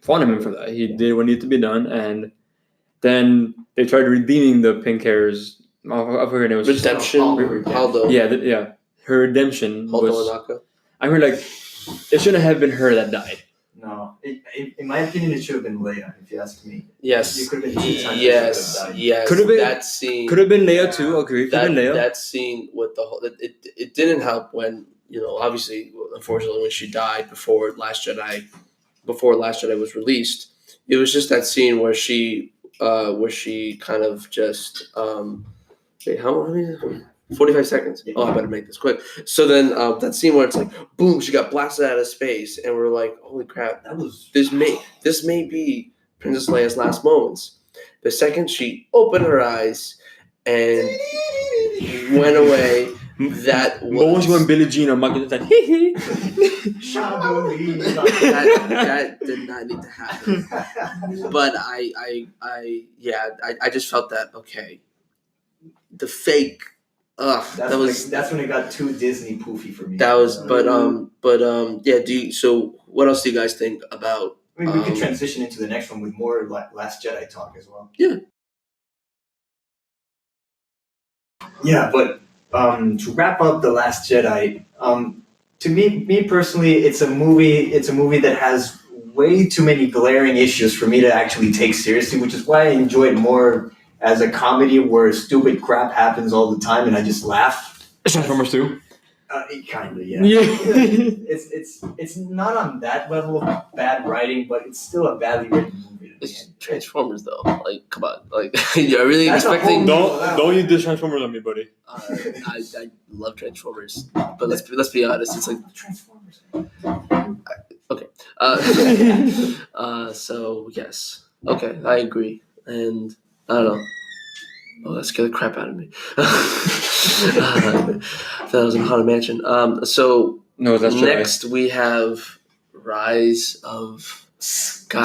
fond of him for that. He did what needed to be done, and then they tried redeeming the pink hairs. I forget her name. Was Redemption, Haldo. Yeah. Her redemption Haldo was. Anaka. I mean, like, it shouldn't have been her that died. No, in my opinion, it should have been Leia, if you ask me. Yes. You could have been 2 times. Yes. Could have been that scene. Could have been Leia too. Okay, could have been Leia. That scene with the whole it didn't help when obviously unfortunately when she died before Last Jedi was released. It was just that scene where she kind of just wait, how many 45 seconds. Oh, I better make this quick. So then that scene where it's like, boom, she got blasted out of space, and we're like, holy crap, this may be Princess Leia's last moments. The second she opened her eyes and went away, that was when Billie Jean or Michael was like, that did not need to happen. But I just felt that okay, the fake That's when it got too Disney poofy for me. That was, yeah. So what else do you guys think about? I mean, we could transition into the next one with more Last Jedi talk as well. Yeah. Yeah, but to wrap up The Last Jedi, to me personally, it's a movie that has way too many glaring issues for me to actually take seriously, which is why I enjoy it more as a comedy where stupid crap happens all the time and I just laugh. Transformers 2. Kind of, yeah. Yeah. It's not on that level of bad writing, but it's still a badly written movie. It's Transformers though. Like, come on. Like, you're really That's a expecting? Don't you diss Transformers on me, buddy. I love Transformers, but let's be honest. It's like Transformers. okay. So yes. Okay, I agree, and I don't know. Oh, that scared the crap out of me. That was in Haunted Mansion. So No, that's next we have Rise of Skywalker.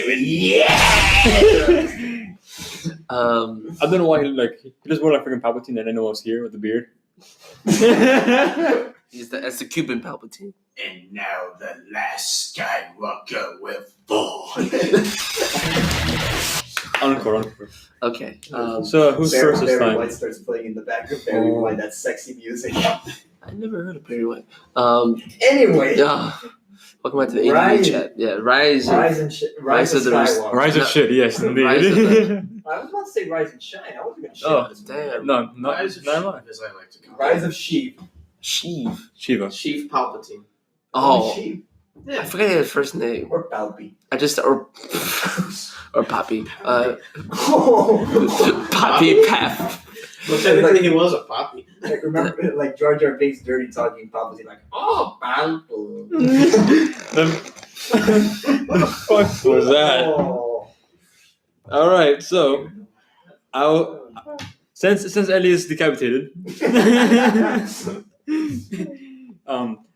Yeah. I don't know why he just wore like freaking Palpatine and I know I was here with the beard. That's the Cuban Palpatine. And now the last Skywalker will fall. Encore. Okay. So who's first this Barry time? White starts playing in the background. Barry White, that sexy music. I never heard of Barry White. Anyway. Yeah. Welcome back to the ADV chat. Yeah, Rise of Skywalker. Rise of shit, yes, indeed. Rise of I was about to say Rise and Shine. I wasn't going to shit Oh, on this movie. damn. No, Rise of not Sheev, as I like to call it. Rise of Sheev. Sheev. Shiva. Sheev Palpatine. Oh, Sheev. I forget his first name. Or Palpy. Or Poppy. Oh. Poppy Pap. Well, technically, he was a poppy. Like, remember, like Jar Jar Binks dirty talking Palpatine, like, oh, Palpy. What the fuck was that? Oh. All right, so since Ellie is decapitated,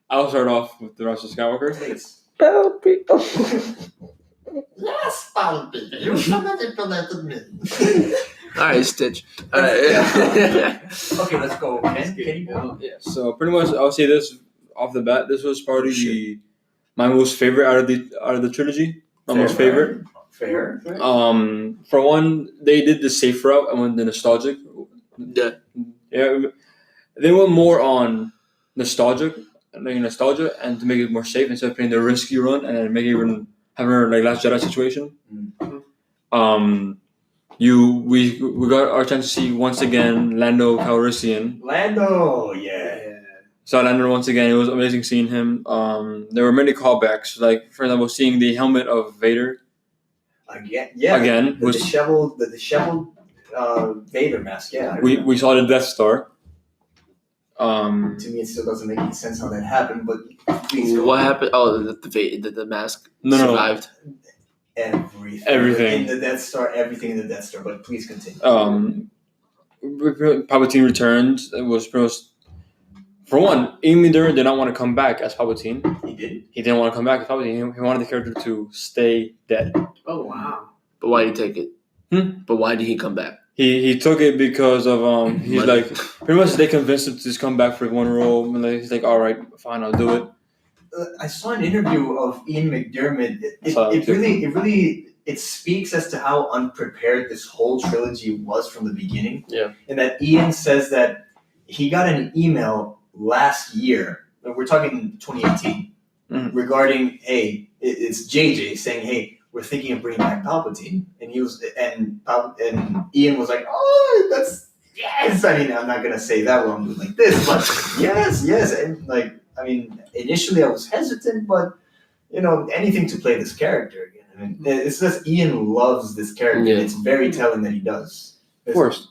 I'll start off with the Rise of Skywalker. Please. Poppy. Yes, Palpy. You manipulated me. All right, Stitch. All right. Okay, let's go. Can you go? Yeah. So pretty much, I'll say this off the bat. This was probably my most favorite out of the trilogy. My most favorite. Fair. For one, they did the safe route and went the nostalgic. Yeah. Yeah. They went more on nostalgia and to make it more safe instead of playing the risky run and then make it even have a like Last Jedi situation. Mm-hmm. We got our chance to see once again Lando Calrissian. Lando, yeah. Saw Lando once again. It was amazing seeing him. There were many callbacks, like for example, seeing the helmet of Vader. Again, was the disheveled Vader mask. Yeah, we saw the Death Star. To me, it still doesn't make any sense how that happened. But please go What on. happened? Oh, the mask No. survived. Everything in the Death Star. Everything in the Death Star. But please continue. Palpatine returned. It was pretty much, for one, Amy did not want to come back as Palpatine. He did. He didn't want to come back as Palpatine. He wanted the character to stay dead. Oh, wow. But why did he take it? But why did he come back? He took it because of he's Money. like pretty much they convinced him to just come back for one role and he's like, all right, fine, I'll do it. I saw an interview of Ian McDermott. It speaks as to how unprepared this whole trilogy was from the beginning. Yeah. And that Ian says that he got an email last year. We're talking 2018 regarding, hey, it's JJ saying, hey, we're thinking of bringing back Palpatine, and Ian was like, oh, that's yes. I mean, I'm not gonna say that wrong like this, but yes, and like, I mean, initially I was hesitant, but anything to play this character again. I mean, it's just Ian loves this character. Yeah. And it's very telling that he does. Of course.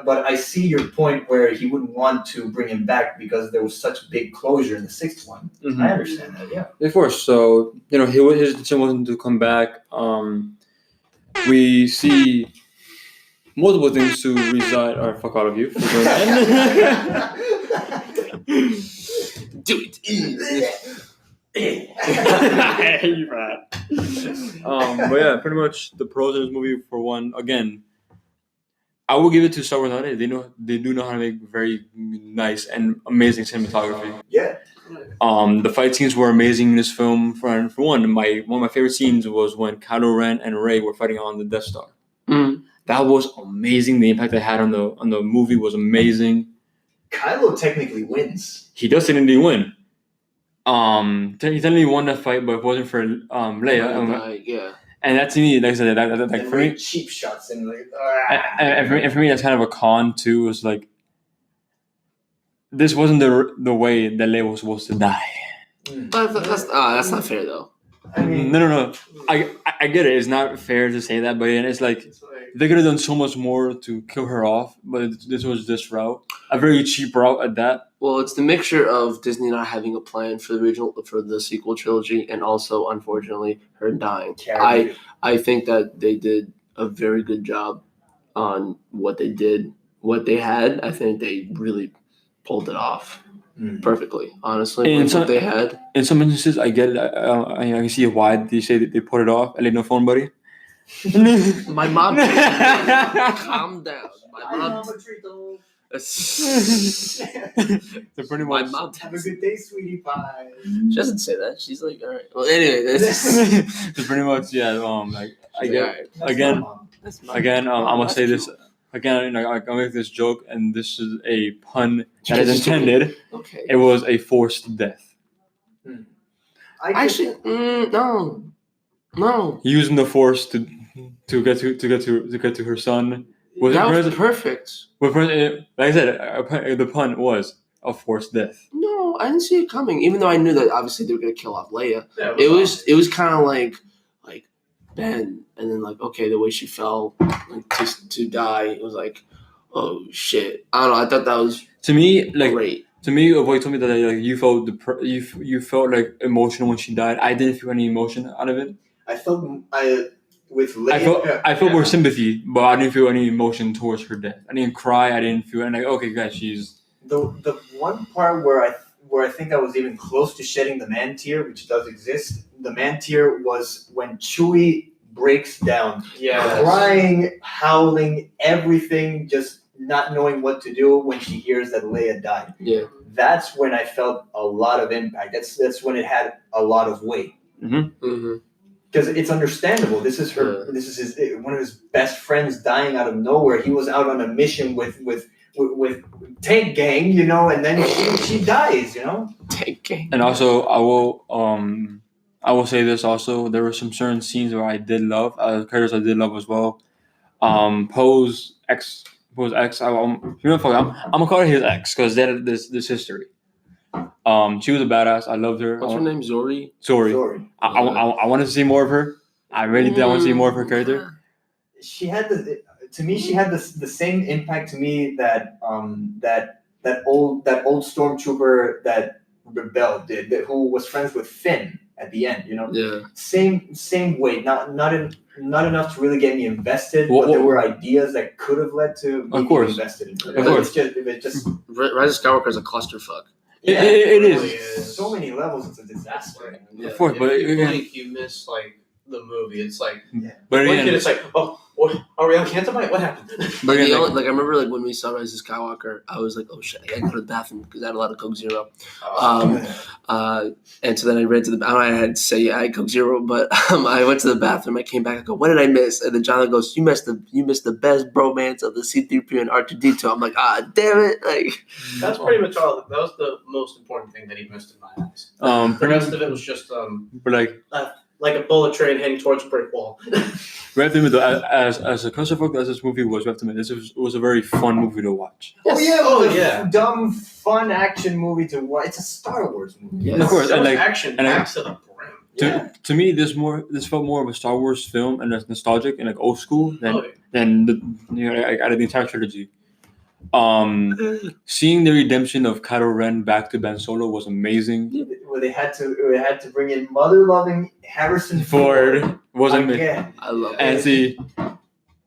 But I see your point where he wouldn't want to bring him back because there was such big closure in the sixth one. Mm-hmm. I understand that, yeah. Of course. So his intention wasn't to come back. We see multiple things to reside. Or fuck all of you for doing that. Do it. I hate you for that. But yeah, pretty much the pros in this movie, for one, again, will give it to Star Wars nowadays. They do know how to make very nice and amazing cinematography. Yeah. The fight scenes were amazing in this film. For one of my favorite scenes was when Kylo Ren and Rey were fighting on the Death Star. Mm. That was amazing. The impact they had on the movie was amazing. Kylo technically wins. He does technically win. He technically won that fight, but if it wasn't for Leia. Yeah. And that to me, like I said, that And for me, cheap shots and like. and for me, that's kind of a con too. It was like this wasn't the way that Leia was supposed to die. But that's not fair though. I mean, No. I get it. It's not fair to say that, but it's like they could have done so much more to kill her off. But this was this route, a very cheap route at that. Well, it's the mixture of Disney not having a plan for the sequel trilogy, and also, unfortunately, her dying. I think that they did a very good job on what they did, what they had. I think they really pulled it off perfectly. Honestly, And what they had. In some instances, I get it. I can see why they say that they put it off. I leave no phone, buddy. My mom. Calm down. My mom. So pretty My much. mom. Have a good day, sweetie pie. She doesn't say that. She's like, all right. Well, anyway, So pretty much, yeah. Like I get again. I'm gonna say this again. I'll make this joke, and this is a pun that is intended. Okay. It was a forced death. Actually, no. Using the force to get to her son. That was perfect. Like I said, the pun was a forced death. No, I didn't see it coming. Even though I knew that obviously they were gonna kill off Leia. Yeah, It was kind of like Ben, and then like okay, the way she fell like to die, it was like, oh shit. I don't know. I thought that was To me, like great. to me, Avoid told me that like you felt you felt like emotional when she died. I didn't feel any emotion out of it. I felt with Leia. I felt more sympathy, but I didn't feel any emotion towards her death. I didn't cry. I didn't feel like okay, guys, she's the one part where I think I was even close to shedding the man tear, which does exist. The man tear was when Chewie breaks down, crying, howling, everything, just not knowing what to do when she hears that Leia died. Yeah. That's when I felt a lot of impact. That's when it had a lot of weight. Because it's understandable. This is her. Yeah. This is one of his best friends dying out of nowhere. He was out on a mission with Tank Gang, and then she dies, Tank Gang. And also, I will say this also. There were some certain scenes where I did love, characters I did love as well. Poe's ex. I'm gonna call her his ex because this history. She was a badass. I loved her. What's her name? Zori. Zori. I wanted to see more of her. I really did. I want to see more of her character. She had she had the same impact to me that that old stormtrooper that rebelled did, who was friends with Finn at the end. Yeah. Same weight. Not enough to really get me invested, but there were ideas that could have led to me being invested in it. Of course. It just Rise of Skywalker is a clusterfuck. Yeah, it really is. So many levels, it's a disaster. Yeah. Of course, but if you blink, you miss like the movie. It's like, but one again, kid, it's like, oh, what, are we on Cantabite? What happened? but again, I remember when we saw Rise of Skywalker, I was like, oh shit, I gotta go to the bathroom because I had a lot of Coke Zero. And so then I ran to the. I don't know, I had to say I had Coke Zero, but I went to the bathroom. I came back. I go, what did I miss? And then John goes, you missed the best bromance of the C-3PO and R2-D2. I'm like, damn it! Like That's pretty much all. That was the most important thing that he missed in my eyes. The rest of it was just but like a bullet train heading towards a brick wall. we have to admit, though, as a clusterfuck as this movie was, we have to admit, this was a very fun movie to watch. Dumb, fun action movie to watch. It's a Star Wars movie. Yes. Of course, There and was like action and I- packed to the brim. to me, this felt more of a Star Wars film and it's nostalgic and like old school than out of the entire trilogy. Seeing the redemption of Kylo Ren back to Ben Solo was amazing. Where they had to bring in mother-loving Harrison Ford was amazing. again. I love it. And see,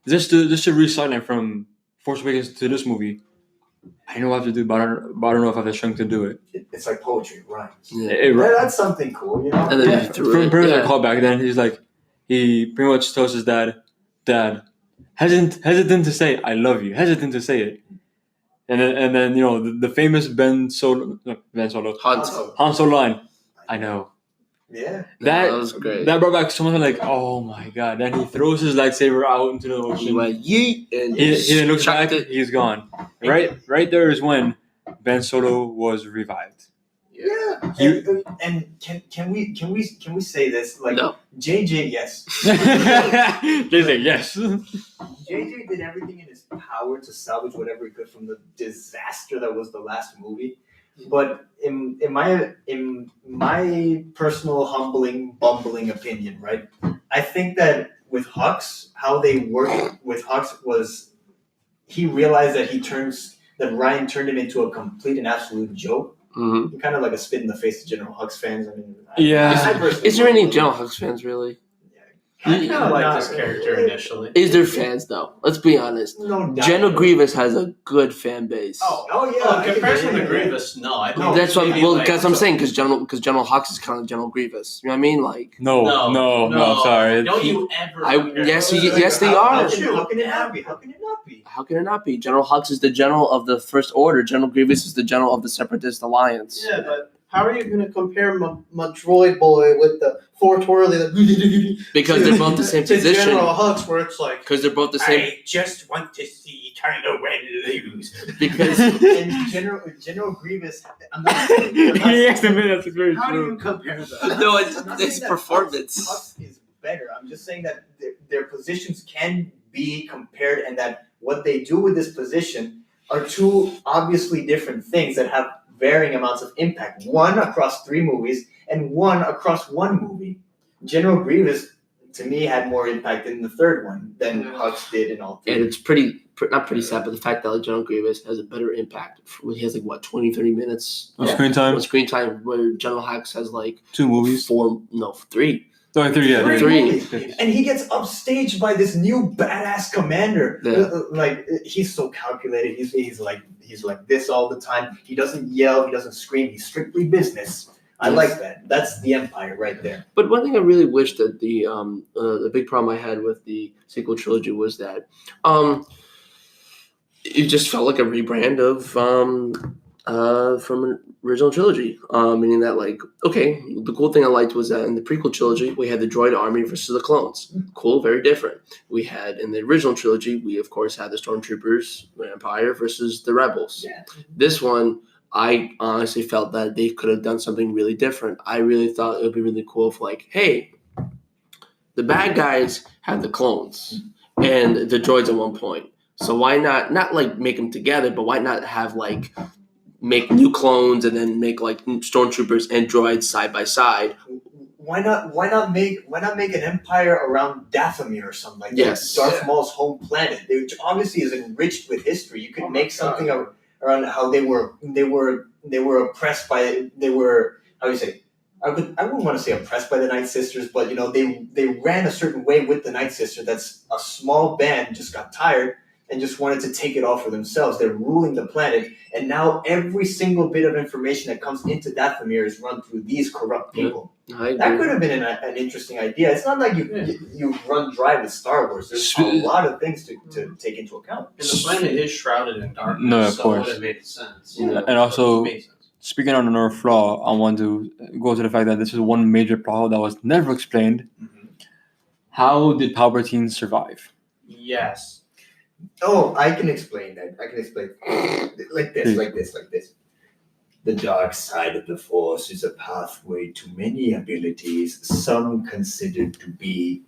just to recycle from Force Awakens to this movie, I know what I have to do, but I don't know if I have the strength to do it. It's like poetry, it rhymes. Yeah. That's something cool, And then Pretty much a callback. Then he pretty much tells his dad, hesitant to say I love you, hesitant to say it. And then the famous Ben Solo Han Solo line. I know. Yeah. That was great. That brought back something like, oh my god. Then he throws his lightsaber out into the ocean. He went yeet and He then looks back. it. He's gone. Right there is when Ben Solo was revived. Yeah. And can we say this? Like No. JJ, yes. They say yes. JJ did everything in his power to salvage whatever he could from the disaster that was the last movie. But in my personal bumbling opinion, right? I think that with Hux, how they worked with Hux was he realized that Ryan turned him into a complete and absolute joke. Mm-hmm. Kind of like a spit in the face to General Hux fans. I mean, Is there any General Hux fans really? I kind of liked this character initially. Is there fans though? Let's be honest. No doubt. General Grievous has a good fan base. Oh yeah. In comparison to Grievous, no. I think That's what. maybe Well, like- that's what I'm saying. Because General Hux is kind of General Grievous. You know what I mean? Like. No, I'm sorry. Don't you ever? Yes, they How are. can it not be? How can it not be? How can it not be? General Hux is the general of the First Order. General Grievous is the general of the Separatist Alliance. Yeah, but how are you going to compare my droid boy with the four twirly? Because they're both the same position. General Hux, where it's like, Because they're both the same. I just want to see Kylo Ren lose. Because And General Grievous. I'm not saying, Yes, that's very how do true. you compare that? no, I'm not it's saying that performance. Hux is better. I'm just saying that their positions can be compared, and that what they do with this position are two obviously different things that have varying amounts of impact. One across 3 movies, and one across 1 movie. General Grievous, to me, had more impact in the third one than Hux did in all 3. And it's not pretty sad, but the fact that like General Grievous has a better impact. He has 20-30 minutes Screen time. of screen time, where General Hux has 2 movies. 3. Oh, 3, yeah. 3. movies. And he gets upstaged by this new badass commander. Yeah. Like, he's so calculated. He's like this all the time. He doesn't yell. He doesn't scream. He's strictly business. I Yes. like that. That's the Empire right there. But one thing I really wish that the big problem I had with the sequel trilogy was that it just felt like a rebrand of from an original trilogy. Meaning that the cool thing I liked was that in the prequel trilogy we had the droid army versus the clones. Cool, very different. We had in the original trilogy we of course had the stormtroopers, the Empire versus the rebels. Yeah. This one, I honestly felt that they could have done something really different. I really thought it would be really cool if hey, the bad guys had the clones and the droids at one point. So why not make them together, but why not have make new clones and then make stormtroopers and droids side by side? Why not make an empire around Dathomir or something like that? Yes. Darth Maul's home planet, which obviously is enriched with history. You could make something around how they were oppressed by how do you say? I wouldn't want to say oppressed by the Night Sisters, but they ran a certain way with the Night Sister. That's a small band just got tired and just wanted to take it all for themselves. They're ruling the planet, and now every single bit of information that comes into Dathomir is run through these corrupt people. I That agree. could have been an interesting idea. It's not like you run dry with Star Wars. There's a lot of things to take into account. And the planet is shrouded in darkness, No, of so course. it would have made sense. Yeah. And also, It made sense. speaking on another flaw, I want to go to the fact that this is one major flaw that was never explained. How did Palpatine survive? Yes. Oh, I can explain that. I can explain like this. The dark side of the Force is a pathway to many abilities, some considered to be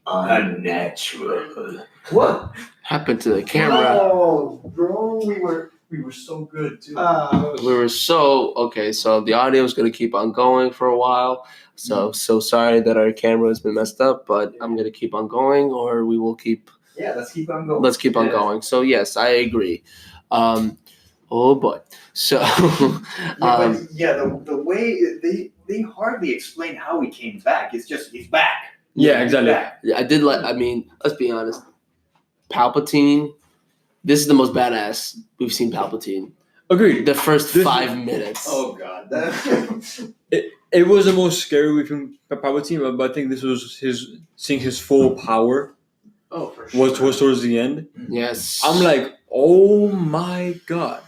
unnatural. What? Happened to the camera. Oh, bro, we were so good too. We were so the audio is going to keep on going for a while. So sorry that our camera has been messed up, but I'm going to keep on going, or we will keep. Yeah, let's keep on going. Let's keep on going. So yes, I agree. Oh boy. So the way they hardly explain how he came back. It's just he's back. Yeah, exactly. yeah, I did let's be honest. Palpatine, this is the most badass we've seen Palpatine. Agreed. The first 5 minutes. Oh god. It was the most scary we've seen Palpatine, but I think this was seeing his full power. Oh, for sure. was towards the end. Yes. I'm like, oh my god,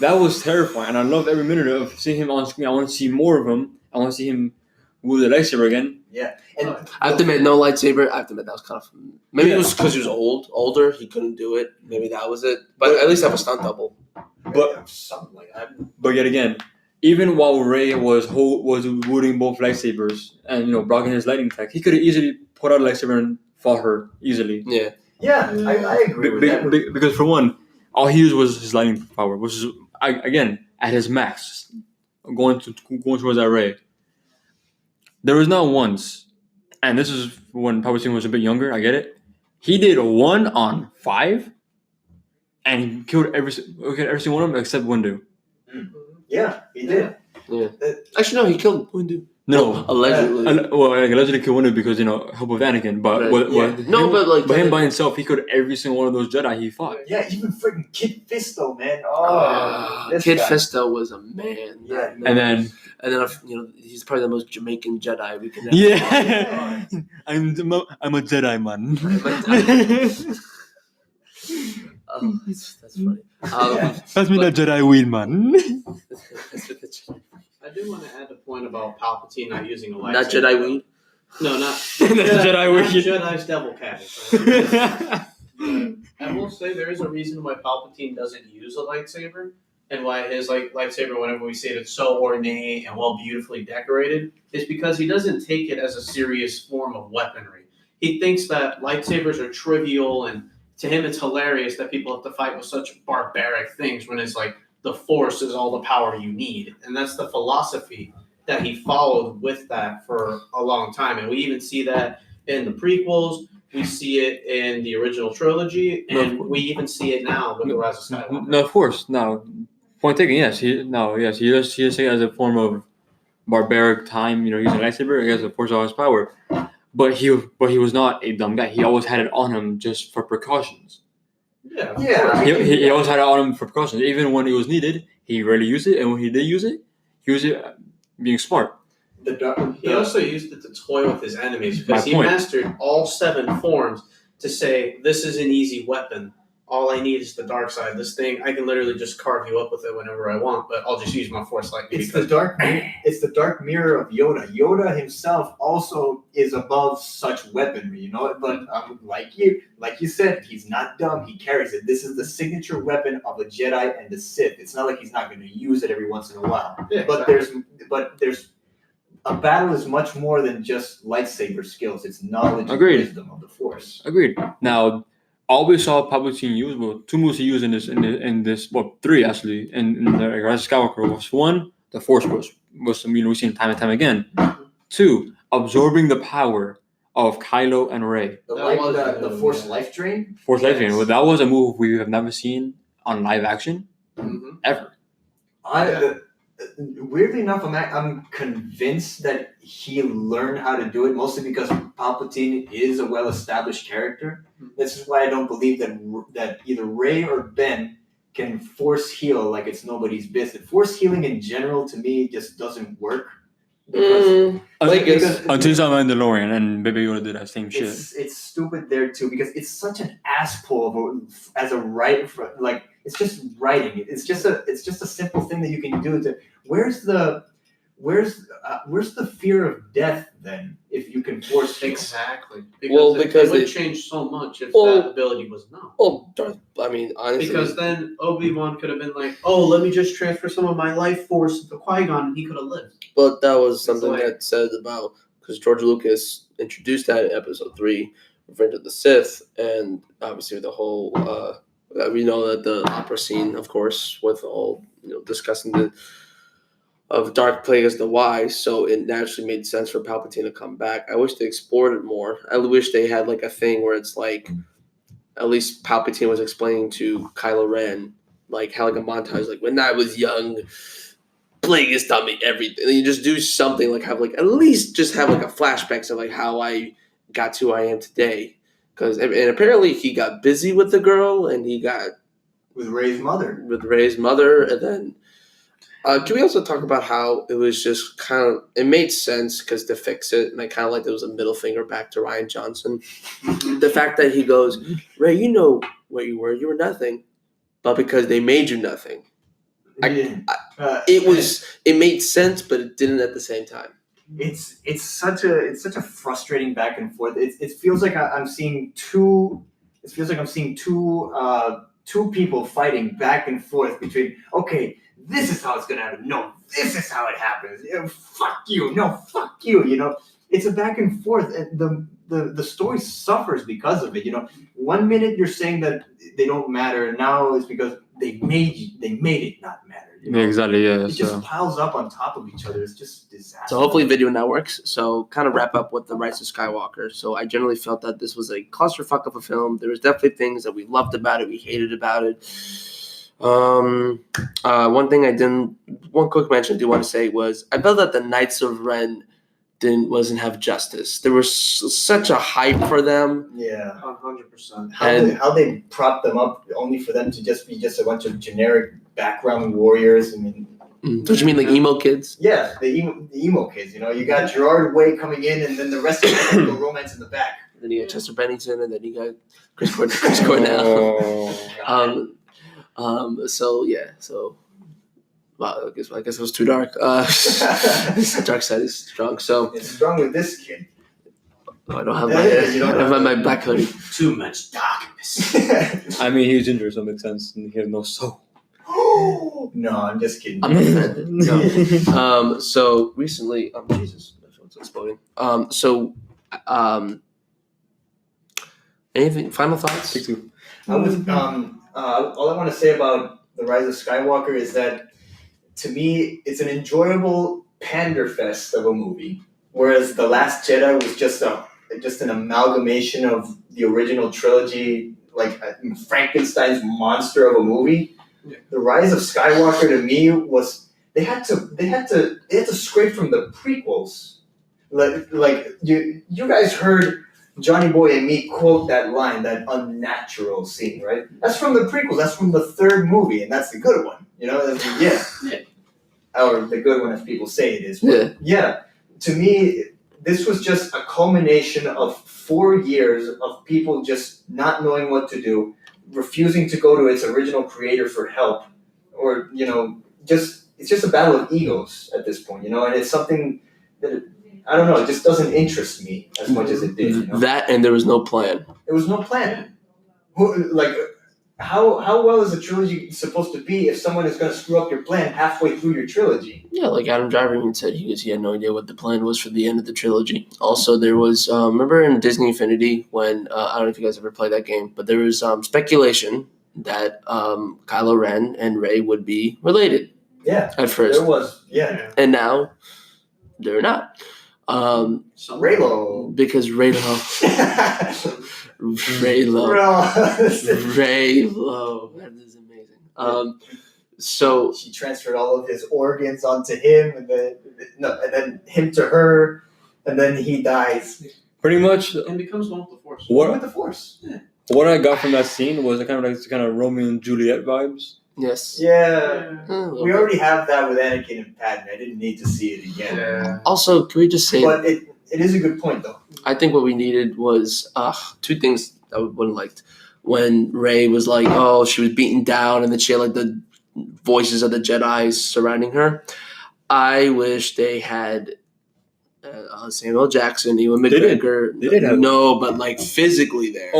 that was terrifying, and I loved every minute of seeing him on screen. I want to see more of him. I want to see him with the lightsaber again. Yeah, and I have to admit, no lightsaber. I have to admit, that was kind of maybe it was because he was older. He couldn't do it. Maybe that was it. But at least have a stunt double. But something like that. But yet again, even while Rey was wielding both lightsabers and blocking his lightning attack, he could have easily put out a lightsaber and fought her easily. Yeah. Yeah, I agree with that. Because for one, all he used was his lightning power, which is again at his max, going towards that Rey. There was not once, and this is when Palpatine was a bit younger. I get it. He did 1-on-5, and he killed every single one of them except Windu. Yeah, he did. Yeah. Actually, no, he killed Windu. No, allegedly. Allegedly killed Windu because help with Anakin. But but him by himself, he killed every single one of those Jedi he fought. Yeah, even freaking Kid Fisto, man. Oh, Kid Fisto was a man. Yeah, man. And then he's probably the most Jamaican Jedi we can ever. Yeah, I'm a Jedi man. That's funny. Pass me that Jedi weed, man. I do want to add a point about Palpatine not using a lightsaber. Not Jedi weed? No, not Jedi weed. Jedi's devil cabbage. I will say there is a reason why Palpatine doesn't use a lightsaber, and why his lightsaber, whenever we see it, it's so ornate and beautifully decorated, is because he doesn't take it as a serious form of weaponry. He thinks that lightsabers are trivial, and to him it's hilarious that people have to fight with such barbaric things when it's like the Force is all the power you need. And that's the philosophy that he followed with that for a long time. And we even see that in the prequels. We see it in the original trilogy. And we even see it now with the Rise of Skywalker. No, of course. No. Point taken, yes. He does see it as a form of barbaric time, using a lightsaber, I guess, the Force all his power. But he was not a dumb guy. He always had it on him just for precautions. Yeah. He always had it on him for precautions. Even when it was needed, he rarely used it. And when he did use it, he used it being smart. He also used it to toy with his enemies because he mastered all 7 forms to say, this is an easy weapon. All I need is the dark side. This thing, I can literally just carve you up with it whenever I want, but I'll just use my Force lightning. It's the dark mirror of Yoda. Yoda himself also is above such weaponry, But like you said, he's not dumb. He carries it. This is the signature weapon of a Jedi and the Sith. It's not like he's not going to use it every once in a while. Yeah, but there's a battle is much more than just lightsaber skills. It's knowledge and wisdom of the Force. Agreed. Now, all we saw Palpatine use, 2 moves he used in this, 3 actually, in the Rise of Skywalker was 1, the Force was we've seen time and time again. 2, absorbing the power of Kylo and Rey. The Force life drain. Force life drain. Well, that was a move we have never seen on live action ever. Weirdly enough, I'm convinced that he learned how to do it, mostly because Palpatine is a well-established character. This is why I don't believe that either Rey or Ben can force heal like it's nobody's business. Force healing in general, to me, just doesn't work. Because until you saw Mandalorian and Baby Yoda did that same shit. It's stupid there too because it's such an ass pull as a right it's just writing. It's just a simple thing that you can do. Where's the fear of death then if you can force heal? Exactly. Because it would change so much if that ability was known. Well, honestly, because then Obi-Wan could have been like, "Oh, let me just transfer some of my life force to Qui-Gon, and he could have lived." But that was something that said about because George Lucas introduced that in Episode 3, Revenge of the Sith, and obviously the whole. We know that the opera scene, of course, with all discussing of Dark Plagueis the Wise, so it naturally made sense for Palpatine to come back. I wish they explored it more. I wish they had a thing where it's at least Palpatine was explaining to Kylo Ren, how a montage, when I was young, Plagueis taught me everything. And you just do something have at least just have a flashbacks of how I got to who I am today. And apparently he got busy with the girl, and he got with Rey's mother, and then Can we also talk about how it was just kind of it made sense because to fix it, and I kind of like there was a middle finger back to Ryan Johnson. The fact that he goes, Ray, you know what you were nothing, but because they made you nothing. It made sense, but it didn't at the same time. It's such a frustrating back and forth. It feels like I'm seeing two. It feels like I'm seeing two people fighting back and forth between. Okay, this is how it's gonna happen. No, this is how it happens. Fuck you. No, fuck you. You know, it's a back and forth. And the story suffers because of it. You know, 1 minute you're saying that they don't matter. Now it's because they made it not matter. You know? Exactly, yeah. It just piles up on top of each other. It's just disaster. So hopefully video now works. So kind of wrap up with the Rise of Skywalker. So I generally felt that this was a clusterfuck of a film. There was definitely things that we loved about it, we hated about it. One quick mention I do want to say was I felt that the Knights of Ren wasn't have justice. There was such a hype for them. Yeah, 100%. How they propped them up only for them to just be a bunch of generic background warriors. I mean, don't you mean like emo kids? Yeah, the emo kids. You know, you got Gerard Way coming in, and then the rest of them go romance in the back. Then you got Chester Bennington, and then you got Chris Cornell. So yeah, so. Wow, I guess it was too dark. The dark side is strong. So it's strong with this kid. No, I don't have my black hoodie. Too much darkness. I mean, he was injured, so it makes sense. And he had no soul. No, I'm just kidding. I'm not offended. No. So recently, Jesus, my phone's exploding. Anything? Final thoughts? Take two. All I want to say about the Rise of Skywalker is that. To me, it's an enjoyable panderfest of a movie, whereas The Last Jedi was just an amalgamation of the original trilogy, like Frankenstein's monster of a movie. Yeah. The Rise of Skywalker to me was they had to scrape from the prequels. Like you guys heard Jonny Boi and me quote that line, that unnatural scene, right? That's from the prequels. That's from the third movie, and that's the good one. You know, yeah. Or the good one, if people say it is. But yeah. To me, this was just a culmination of 4 years of people just not knowing what to do, refusing to go to its original creator for help, or it's just a battle of egos at this point, and it's something that I don't know, it just doesn't interest me as much as it did. You know? That and there was no plan. There was no plan. How well is a trilogy supposed to be if someone is going to screw up your plan halfway through your trilogy? Yeah, like Adam Driver even said, he had no idea what the plan was for the end of the trilogy. Also, there was, remember in Disney Infinity when, I don't know if you guys ever played that game, but there was speculation that Kylo Ren and Rey would be related. Yeah. At first. There was, yeah. And now, they're not. Raylo. Because Raylo. Raylo. That is amazing. So she transferred all of his organs onto him, and then him to her, and then he dies. Pretty much. And becomes one with the Force. One with the Force. Yeah. What I got from that scene was kind of Romeo and Juliet vibes. Yes. Yeah. We already have that with Anakin and Padme. I didn't need to see it again. Yeah. Also, can we just say? But it is a good point, though. I think what we needed was two things I would have liked. When Rey was like, oh, she was beaten down, and then she had like the voices of the Jedi surrounding her. I wish they had Samuel Jackson, Ewan McGregor. They did have but like physically there.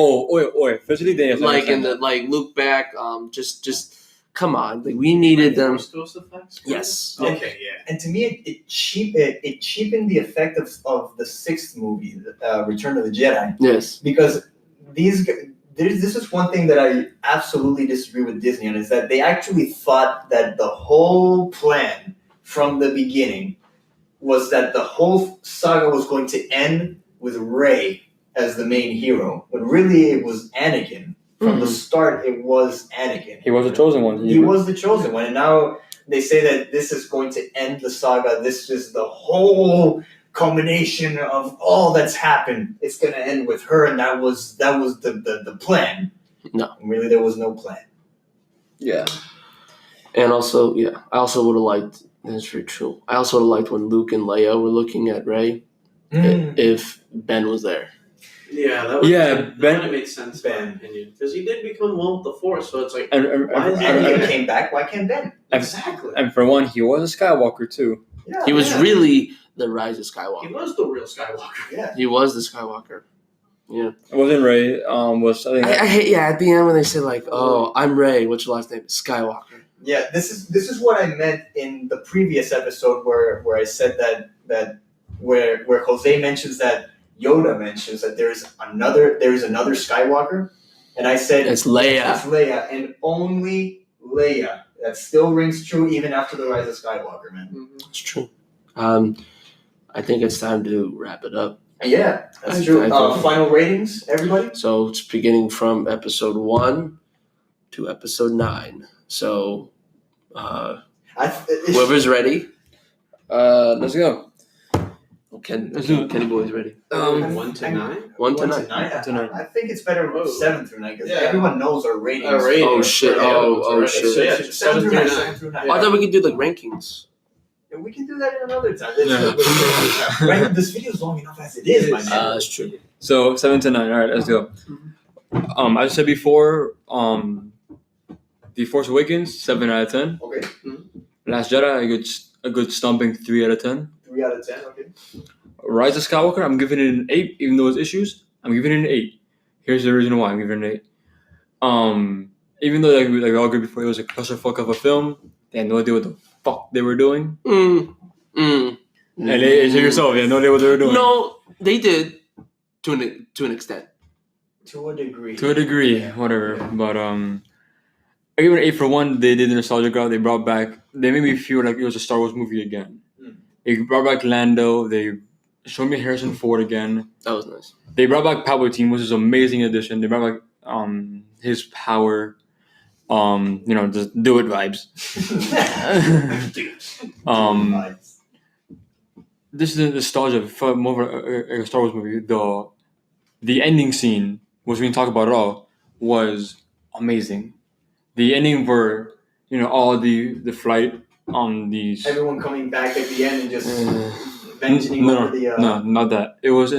Physically they have like in the look back. Just come on, like we needed them. Ghost effects. Yes. Okay. Yeah. And to me, it cheapened the effect of the sixth movie, Return of the Jedi. Yes. Because this is one thing that I absolutely disagree with Disney on, is that they actually thought that the whole plan from the beginning was that the whole saga was going to end with Rey as the main hero, when really it was Anakin. From the start, it was Anakin. He was the chosen one. He was the chosen one, and now they say that this is going to end the saga. This is the whole culmination of all that's happened. It's going to end with her, and that was the plan. No, and really, there was no plan. Yeah. And also, yeah, I also would have liked. That's very true. I also would have liked when Luke and Leia were looking at Rey. If Ben was there. Yeah, that would have made sense in my Ben. opinion. Because he did become one with the Force, so it's like, And why is he And here? he came back. Why can't Ben? Exactly. and for one, he was a Skywalker too. Yeah, He was yeah. really the Rise of He Skywalker. was the real Skywalker. Yeah. He was the Skywalker. Yeah. It wasn't Ray. Was I think I hate. Yeah, at the end when they say like, "Oh, I'm Rey. What's your last name?" Skywalker. Yeah, this is what I meant in the previous episode where I said that where Jose mentions that Yoda mentions that there is another Skywalker, and I said It's Leia. It's Leia, and only Leia. That still rings true even after the Rise of Skywalker, man. It's true. I think it's time to wrap it up. Yeah, that's I true. think- Final ratings, everybody. So it's beginning from episode 1 to episode 9. So whoever's ready. let's go. Let's do it. Kenny Boy's ready. 1 to 9? 1 to 9. I think it's better 7 through 9 because Yeah. everyone knows our ratings. Oh, shit. Oh, So, shit. yeah, Shit. 7 through 9. 7 7 through 9. I thought we could do the rankings. And we can do that in another time. Yeah. Right, this video is long enough as it is, my man. That's true. So 7 to 9. All right, let's go. I said before, The Force Awakens 7 out of 10. Okay, Last Jedi a good stomping 3 out of 10. 3 out of 10. Okay. Rise of Skywalker, I'm giving it an 8, even though it's issues. I'm giving it an 8. Here's the reason why I'm giving it an 8. Even though like we all agreed before, it was a clusterfuck of a film. They had no idea what the fuck they were doing. And say yourself, they had no idea what they were doing. No, they did to an extent. To a degree. To a degree, whatever. But I give it an 8 for one. They did the nostalgia route. They made me feel like it was a Star Wars movie again. They brought back Lando. They showed me Harrison Ford again. That was nice. They brought back Palpatine, which is an amazing addition. They brought back his power. Just do it vibes. This is the nostalgia for more of a Star Wars movie. The ending scene, which we can talk about at all, was amazing. The ending where all the flight on these. Everyone coming back at the end and just venting over the. No, not that. It was.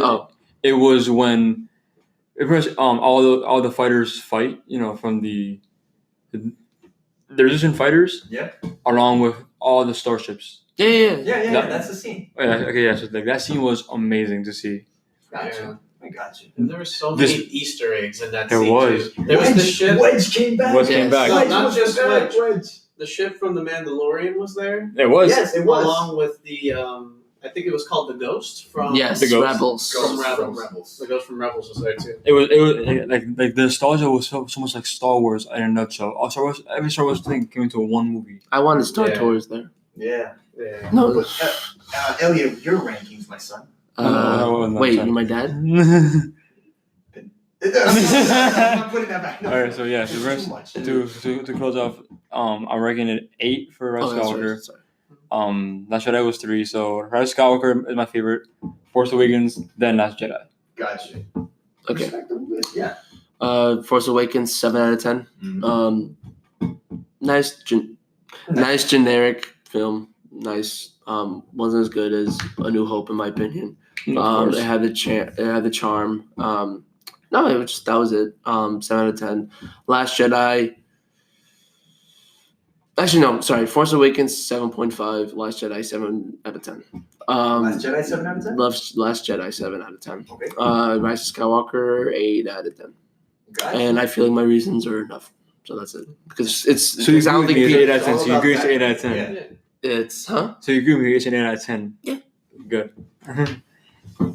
It was when. It was all the fighters fight. From the resistance fighters. Yeah. Along with all the starships. Yeah. That's the scene. Okay, yeah. So that scene was amazing to see. Gotcha. I got you. And there were so many Easter eggs in that There scene. was. Too. There was the ship. Wedge came back. Wedge came back. No, not just Wedge. Wedge. The ship from the Mandalorian was there. It was. Yes, it was. Along with the, I think it was called the Ghost from. Yes, The Ghost. Rebels. From From Rebels. Rebels. The Ghost from Rebels was there too. It was like the nostalgia was so much like Star Wars in a nutshell. All Star Wars, every Star Wars thing came into one movie. I wanted Star Yeah. Tours there. Yeah. Yeah. No. Elliot, your rankings, my son. No, wait, sorry. you're my dad? I'm putting that back. No, All right, so yeah, the rest too much. to close off, I'm ranking it 8 for Rise of that's Skywalker. right, sorry. Last Jedi was 3, so Rise of Skywalker is my favorite. Force Awakens, then Last Jedi. Gotcha. Okay. Respectable list, yeah. Force Awakens, 7 out of 10. Mhm. Nice generic film. Nice. Wasn't as good as A New Hope in my opinion. Of course. It had the charm. No, that was it. 7 out of 10. Last Jedi. Actually, no. Sorry. Force Awakens 7.5. Last Jedi 7 out of 10. Last Jedi 7 out of 10? Last Jedi 7 out of 10. Okay. Rise of Skywalker 8 out of 10. Gotcha. And I feel like my reasons are enough. So that's it. Because it's. So you because I don't agree with think me, it's 8 out of 10. So you agree it's All 8 out of 10. Yeah. it's So you agree with me, it's an 8 out of 10. Yeah. Good.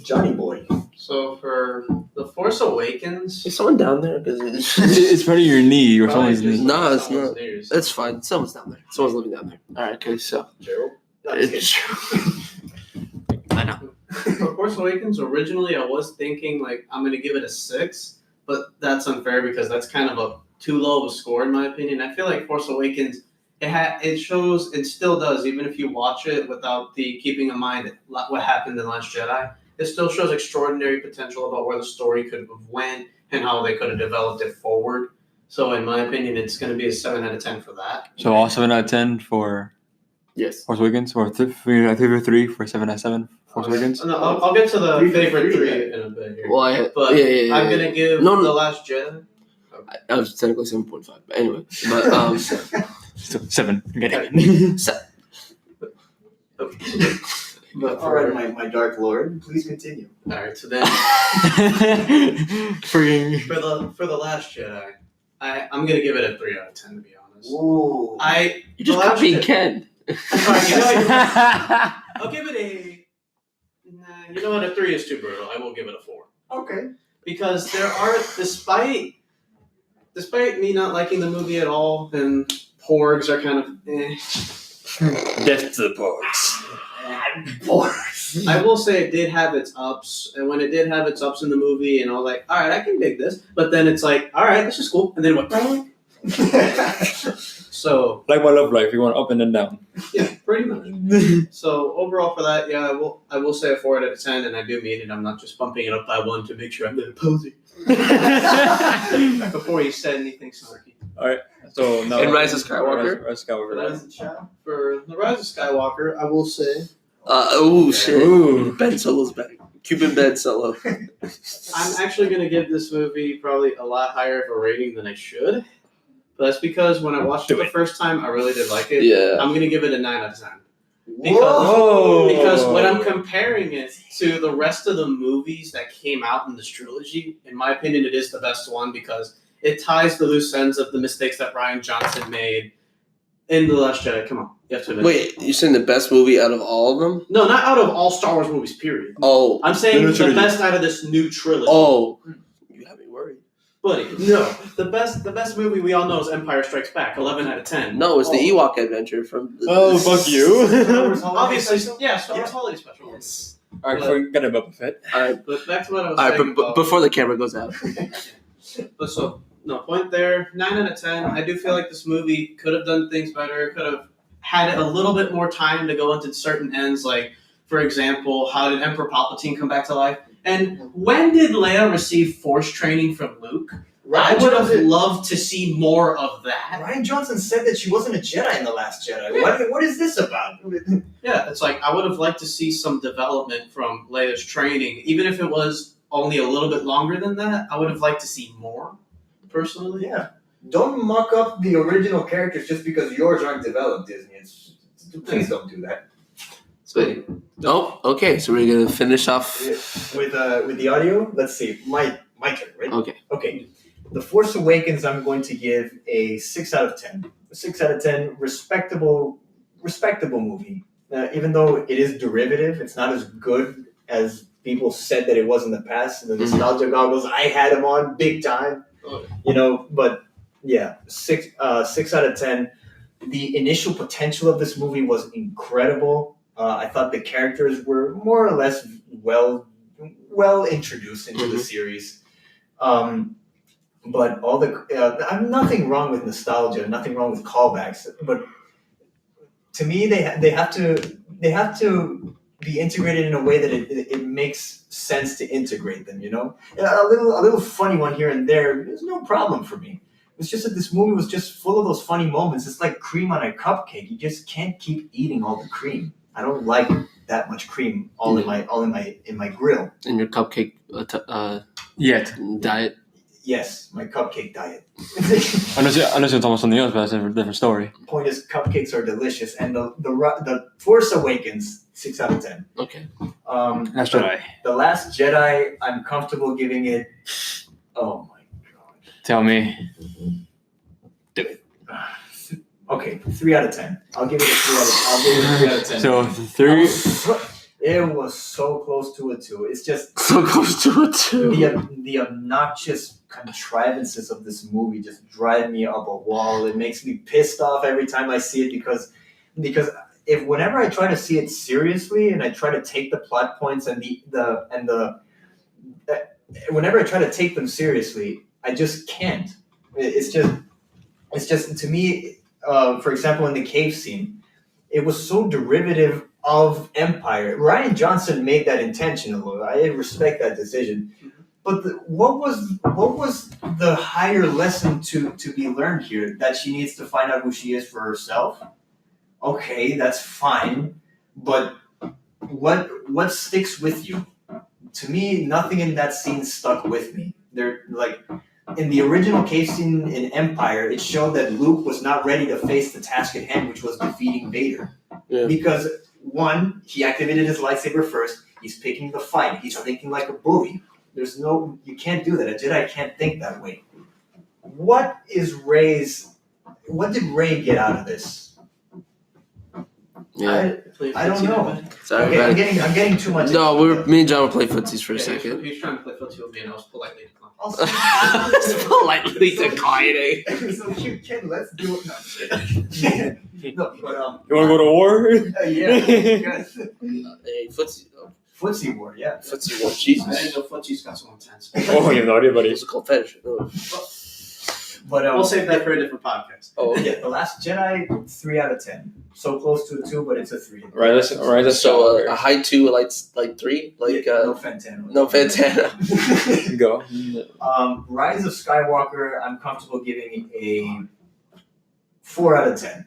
Jonny Boi. So for The Force Awakens. Is someone down there? Because It's part of your knee or probably someone's just knee. No, it's someone's not. ears. That's fine. Someone's down there. Someone's living down there. All right. Okay. So Gerald? No, just it's. I know. For Force Awakens, originally I was thinking like I'm gonna give it a 6, but that's unfair because that's kind of a too low of a score in my opinion. I feel like Force Awakens it shows, it still does, even if you watch it without the keeping in mind what happened in Last Jedi, it still shows extraordinary potential about where the story could have went and how they could have developed it forward. So in my opinion, it's going to be a 7 out of 10 for that. So all 7 out of 10 for Yes. Force Awakens, or 3 out of 3 for 7 out of 7 Force Awakens. No, I'll get to the Three for favorite three, 3 in a bit here. Well, But I'm going to give No, no. The Last Jedi. I was technically 7.5, but anyway. But So 7. Get it. But All right, my Dark Lord, please continue. All right, so then Freaking. for the Last Jedi, I'm gonna give it a 3 out of 10 to be honest. Ooh. you just The Last copied Jedi- Ken. Alright, you know what? I'll give it a. Nah, you know what? A 3 is too brutal. I will give it a 4 Okay. because there are, despite me not liking the movie at all, and porgs are kind of. Death to the Porgs. I will say it did have its ups, and when it did have its ups in the movie, and I was like, all right, I can dig this. But then it's like, all right, this is cool, and then it went. So Like my love life, you want up and then down. yeah, pretty much. So overall for that, yeah, I will say a 4 out of 10, and I do mean it. I'm not just bumping it up by 1 to make sure I'm not posing. Before you said anything snarky. Alright, so now. And Rise of Skywalker? Rise of Skywalker. For the Rise of Skywalker, I will say Shit. Ooh. Ben Solo's back. Cuban Ben Solo. I'm actually going to give this movie probably a lot higher of a rating than I should. But that's because when I watched it the first time, I really did like it. Yeah. I'm going to give it a 9 out of 10. Whoa. Because when I'm comparing it to the rest of the movies that came out in this trilogy, in my opinion, it is the best one because it ties the loose ends of the mistakes that Rian Johnson made in The Last Jedi. Come on. You have to admit. Wait, you're saying the best movie out of all of them? No, not out of all Star Wars movies, period. Oh. I'm saying The new the trilogy. best out of this new trilogy. Oh. You have me worried. Buddy, no. The best movie we all know is Empire Strikes Back, 11 out of 10. No, it's the Ewok adventure from. Oh, fuck you. Obviously, yeah, Star Wars Holiday Special. Yes. Alright, forget about Fett. Alright, But back to what I was alright, saying. but about- before the camera goes out. But so, no, point there, 9 out of 10. I do feel like this movie could have done things better, could have had a little bit more time to go into certain ends, like, for example, how did Emperor Palpatine come back to life? And when did Leia receive Force training from Luke? I would have loved to see more of that. Rian Johnson said that she wasn't a Jedi in The Last Jedi. Yeah. What is this about? Yeah, it's like, I would have liked to see some development from Leia's training, even if it was only a little bit longer than that. I would have liked to see more, personally. Yeah. Don't muck up the original characters just because yours aren't developed, Disney. Please don't do that. So, oh, okay. So we're gonna finish off. With the audio, let's see. My turn, right? Okay. Okay. The Force Awakens, I'm going to give a 6 out of 10. A 6 out of 10, respectable movie. Even though it is derivative, it's not as good as people said that it was in the past. The nostalgia goggles, I had them on big time. But yeah, 6 out of 10. The initial potential of this movie was incredible. I thought the characters were more or less well introduced into the series. But all nothing wrong with nostalgia, nothing wrong with callbacks. But to me, they have to be integrated in a way that it makes sense to integrate them. A little funny one here and there is no problem for me. It's just that this movie was just full of those funny moments. It's like cream on a cupcake. You just can't keep eating all the cream. I don't like that much cream all in my grill. In your cupcake diet. Yes, my cupcake diet. Unless you're talking about something else, but that's a different story. Point is, cupcakes are delicious, and the Force Awakens, 6 out of 10. Okay. Last Jedi. The Last Jedi, I'm comfortable giving it. Oh my god. Tell me. Okay, 3 out of 10. I'll give it a 3 out of 10. So 3. It was so close to a 2. It's just So close to it too. the obnoxious contrivances of this movie just drive me up a wall. It makes me pissed off every time I see it because whenever I try to see it seriously and I try to take the plot points and whenever I try to take them seriously, I just can't. It's just to me. For example, in the cave scene, it was so derivative of Empire. Rian Johnson made that intentional. I respect that decision. But what was the higher lesson to be learned here? That she needs to find out who she is for herself? Okay, that's fine. But what sticks with you? To me, nothing in that scene stuck with me. They're like in the original cave scene in Empire, it showed that Luke was not ready to face the task at hand, which was defeating Vader. Yeah. Because one, he activated his lightsaber first. He's picking the fight. He's thinking like a bully. You can't do that. A Jedi can't think that way. What did Rey get out of this? Yeah. I don't know. Sorry, Okay, I'm getting too much. No, me and John will play footsies for a second. He's trying to play footsie with me, and I was politely declining. Politely declining. So cute, Ken. Let's do it. No, I'm kidding. No, but You want to go to war? yeah. Hey, footsie. Footsie war, yeah. Footsie war. I Jesus. didn't know footie's got so intense. Oh, you have no idea, buddy. It's a cult fetish. Oh. But We'll save that for a different podcast. Oh. yeah, The Last Jedi, 3 out of 10. So close to a 2, but it's a 3. Rise of So Skywalker. a high 2, like 3, like no Fantano. no Fantana. Go. Rise of Skywalker, I'm comfortable giving a 4 out of 10.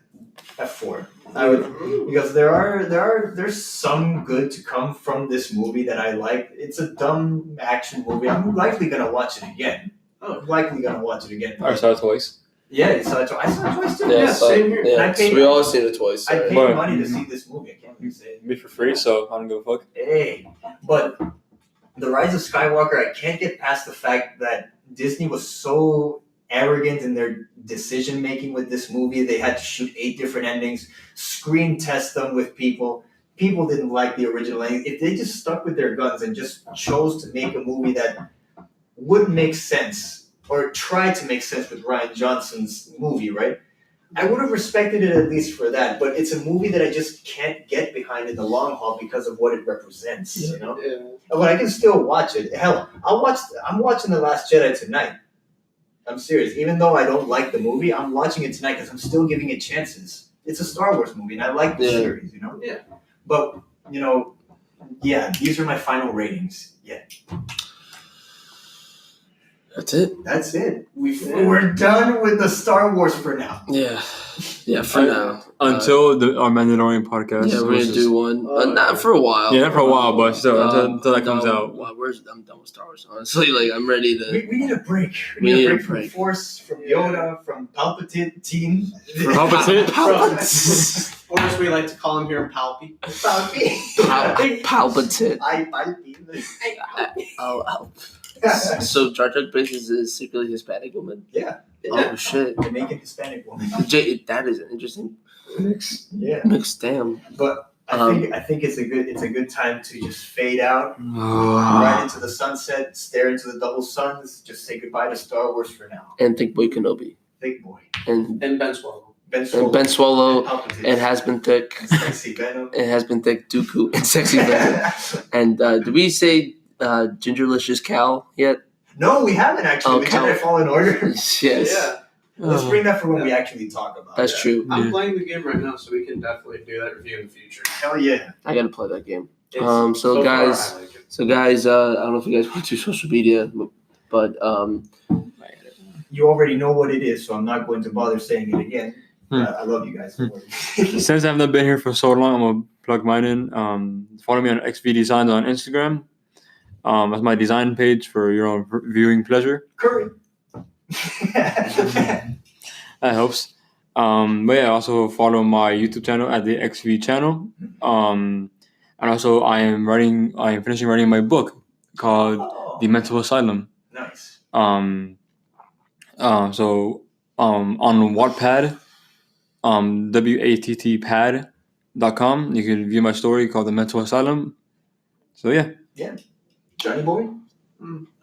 F4. I would, because there's some good to come from this movie that I like. It's a dumb action movie. I'm likely gonna watch it again. I saw it twice. Yeah, I saw it twice too. Yeah, same here. And I Yeah, paid- so we all seen it twice. I So. paid But- money to see this movie. I can't really say it. Me for free, so I don't give a fuck. Hey, but The Rise of Skywalker, I can't get past the fact that Disney was so arrogant in their decision making with this movie. They had to shoot 8 different endings, screen test them with people. People didn't like the original ending. If they just stuck with their guns and just chose to make a movie that would make sense, or try to make sense with Rian Johnson's movie, right? I would have respected it at least for that, but it's a movie that I just can't get behind in the long haul because of what it represents, you know? Yeah. But I can still watch it. Hell, I'm watching The Last Jedi tonight. I'm serious. Even though I don't like the movie, I'm watching it tonight because I'm still giving it chances. It's a Star Wars movie, and I like the series, you know? Yeah. But, these are my final ratings. Yeah. That's it. That's it. We're done with the Star Wars for now. Yeah. Yeah, for now. Until our Mandalorian podcast. Yeah, we're gonna do one. Not for a while. Yeah, not for a while, but still, until that comes out. Well, I'm done with Star Wars, honestly. Like, I'm ready to. We need a break. We need a from break. Force, from Yoda, from Palpatine. Palpatine. Or as we like to call him here, Palpy. Palpatine. Palpatine. So Jar Jar Binks is a secretly Hispanic woman? Yeah. Oh, shit. Jamaican Hispanic woman. That is an interesting mix. Yeah. Mix, damn. But I think it's a good time to just fade out, right into the sunset, stare into the double suns, just say goodbye to Star Wars for now. And Think Boy Kenobi. Big boy. And Ben Swallow. Ben Ben Swallow. Palpatine. And Has Been Thick. Sexy Venom. It Has Been Thick, Dooku, and Sexy Venom. And did we say Gingerlicious Cal yet? No, we haven't actually. Oh, The Cal. Jedi Fallen Order. Yes. Yeah. Let's bring that for when we actually talk about That's that. true. I'm playing the game right now, so we can definitely do that review in the future. Hell yeah. I gotta play that game. It's- So far, guys, I like it. I don't know if you guys want to do social media, but You already know what it is, so I'm not going to bother saying it again. Hmm. I love you guys. Since I've not been here for so long, I'm gonna plug mine in. Follow me on XV Designs on Instagram. That's my design page for your own viewing pleasure. Curry. That helps. But yeah, also follow my YouTube channel at the XV channel. And also I am finishing writing my book called Oh, The Mental Asylum. nice. On Wattpad, wattpad.com, you can view my story called The Mental Asylum. So yeah. Jonny Boi?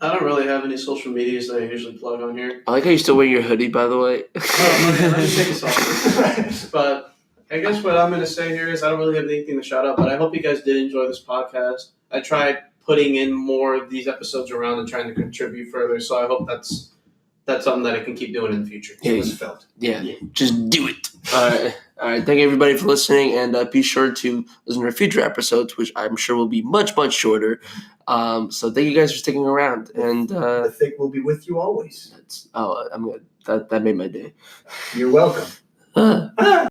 I don't really have any social medias that I usually plug on here. I like how you're still wearing your hoodie, by the way. Let me take this off. But I guess what I'm going to say here is I don't really have anything to shout out, but I hope you guys did enjoy this podcast. I tried putting in more of these episodes around and trying to contribute further, so I hope that's something that I can keep doing in the future. It was felt. Yeah, just do it. All All right, thank you everybody for listening, and be sure to listen to our future episodes, which I'm sure will be much, much shorter. So thank you guys for sticking around, and I think we'll be with you always. that made my day. You're welcome.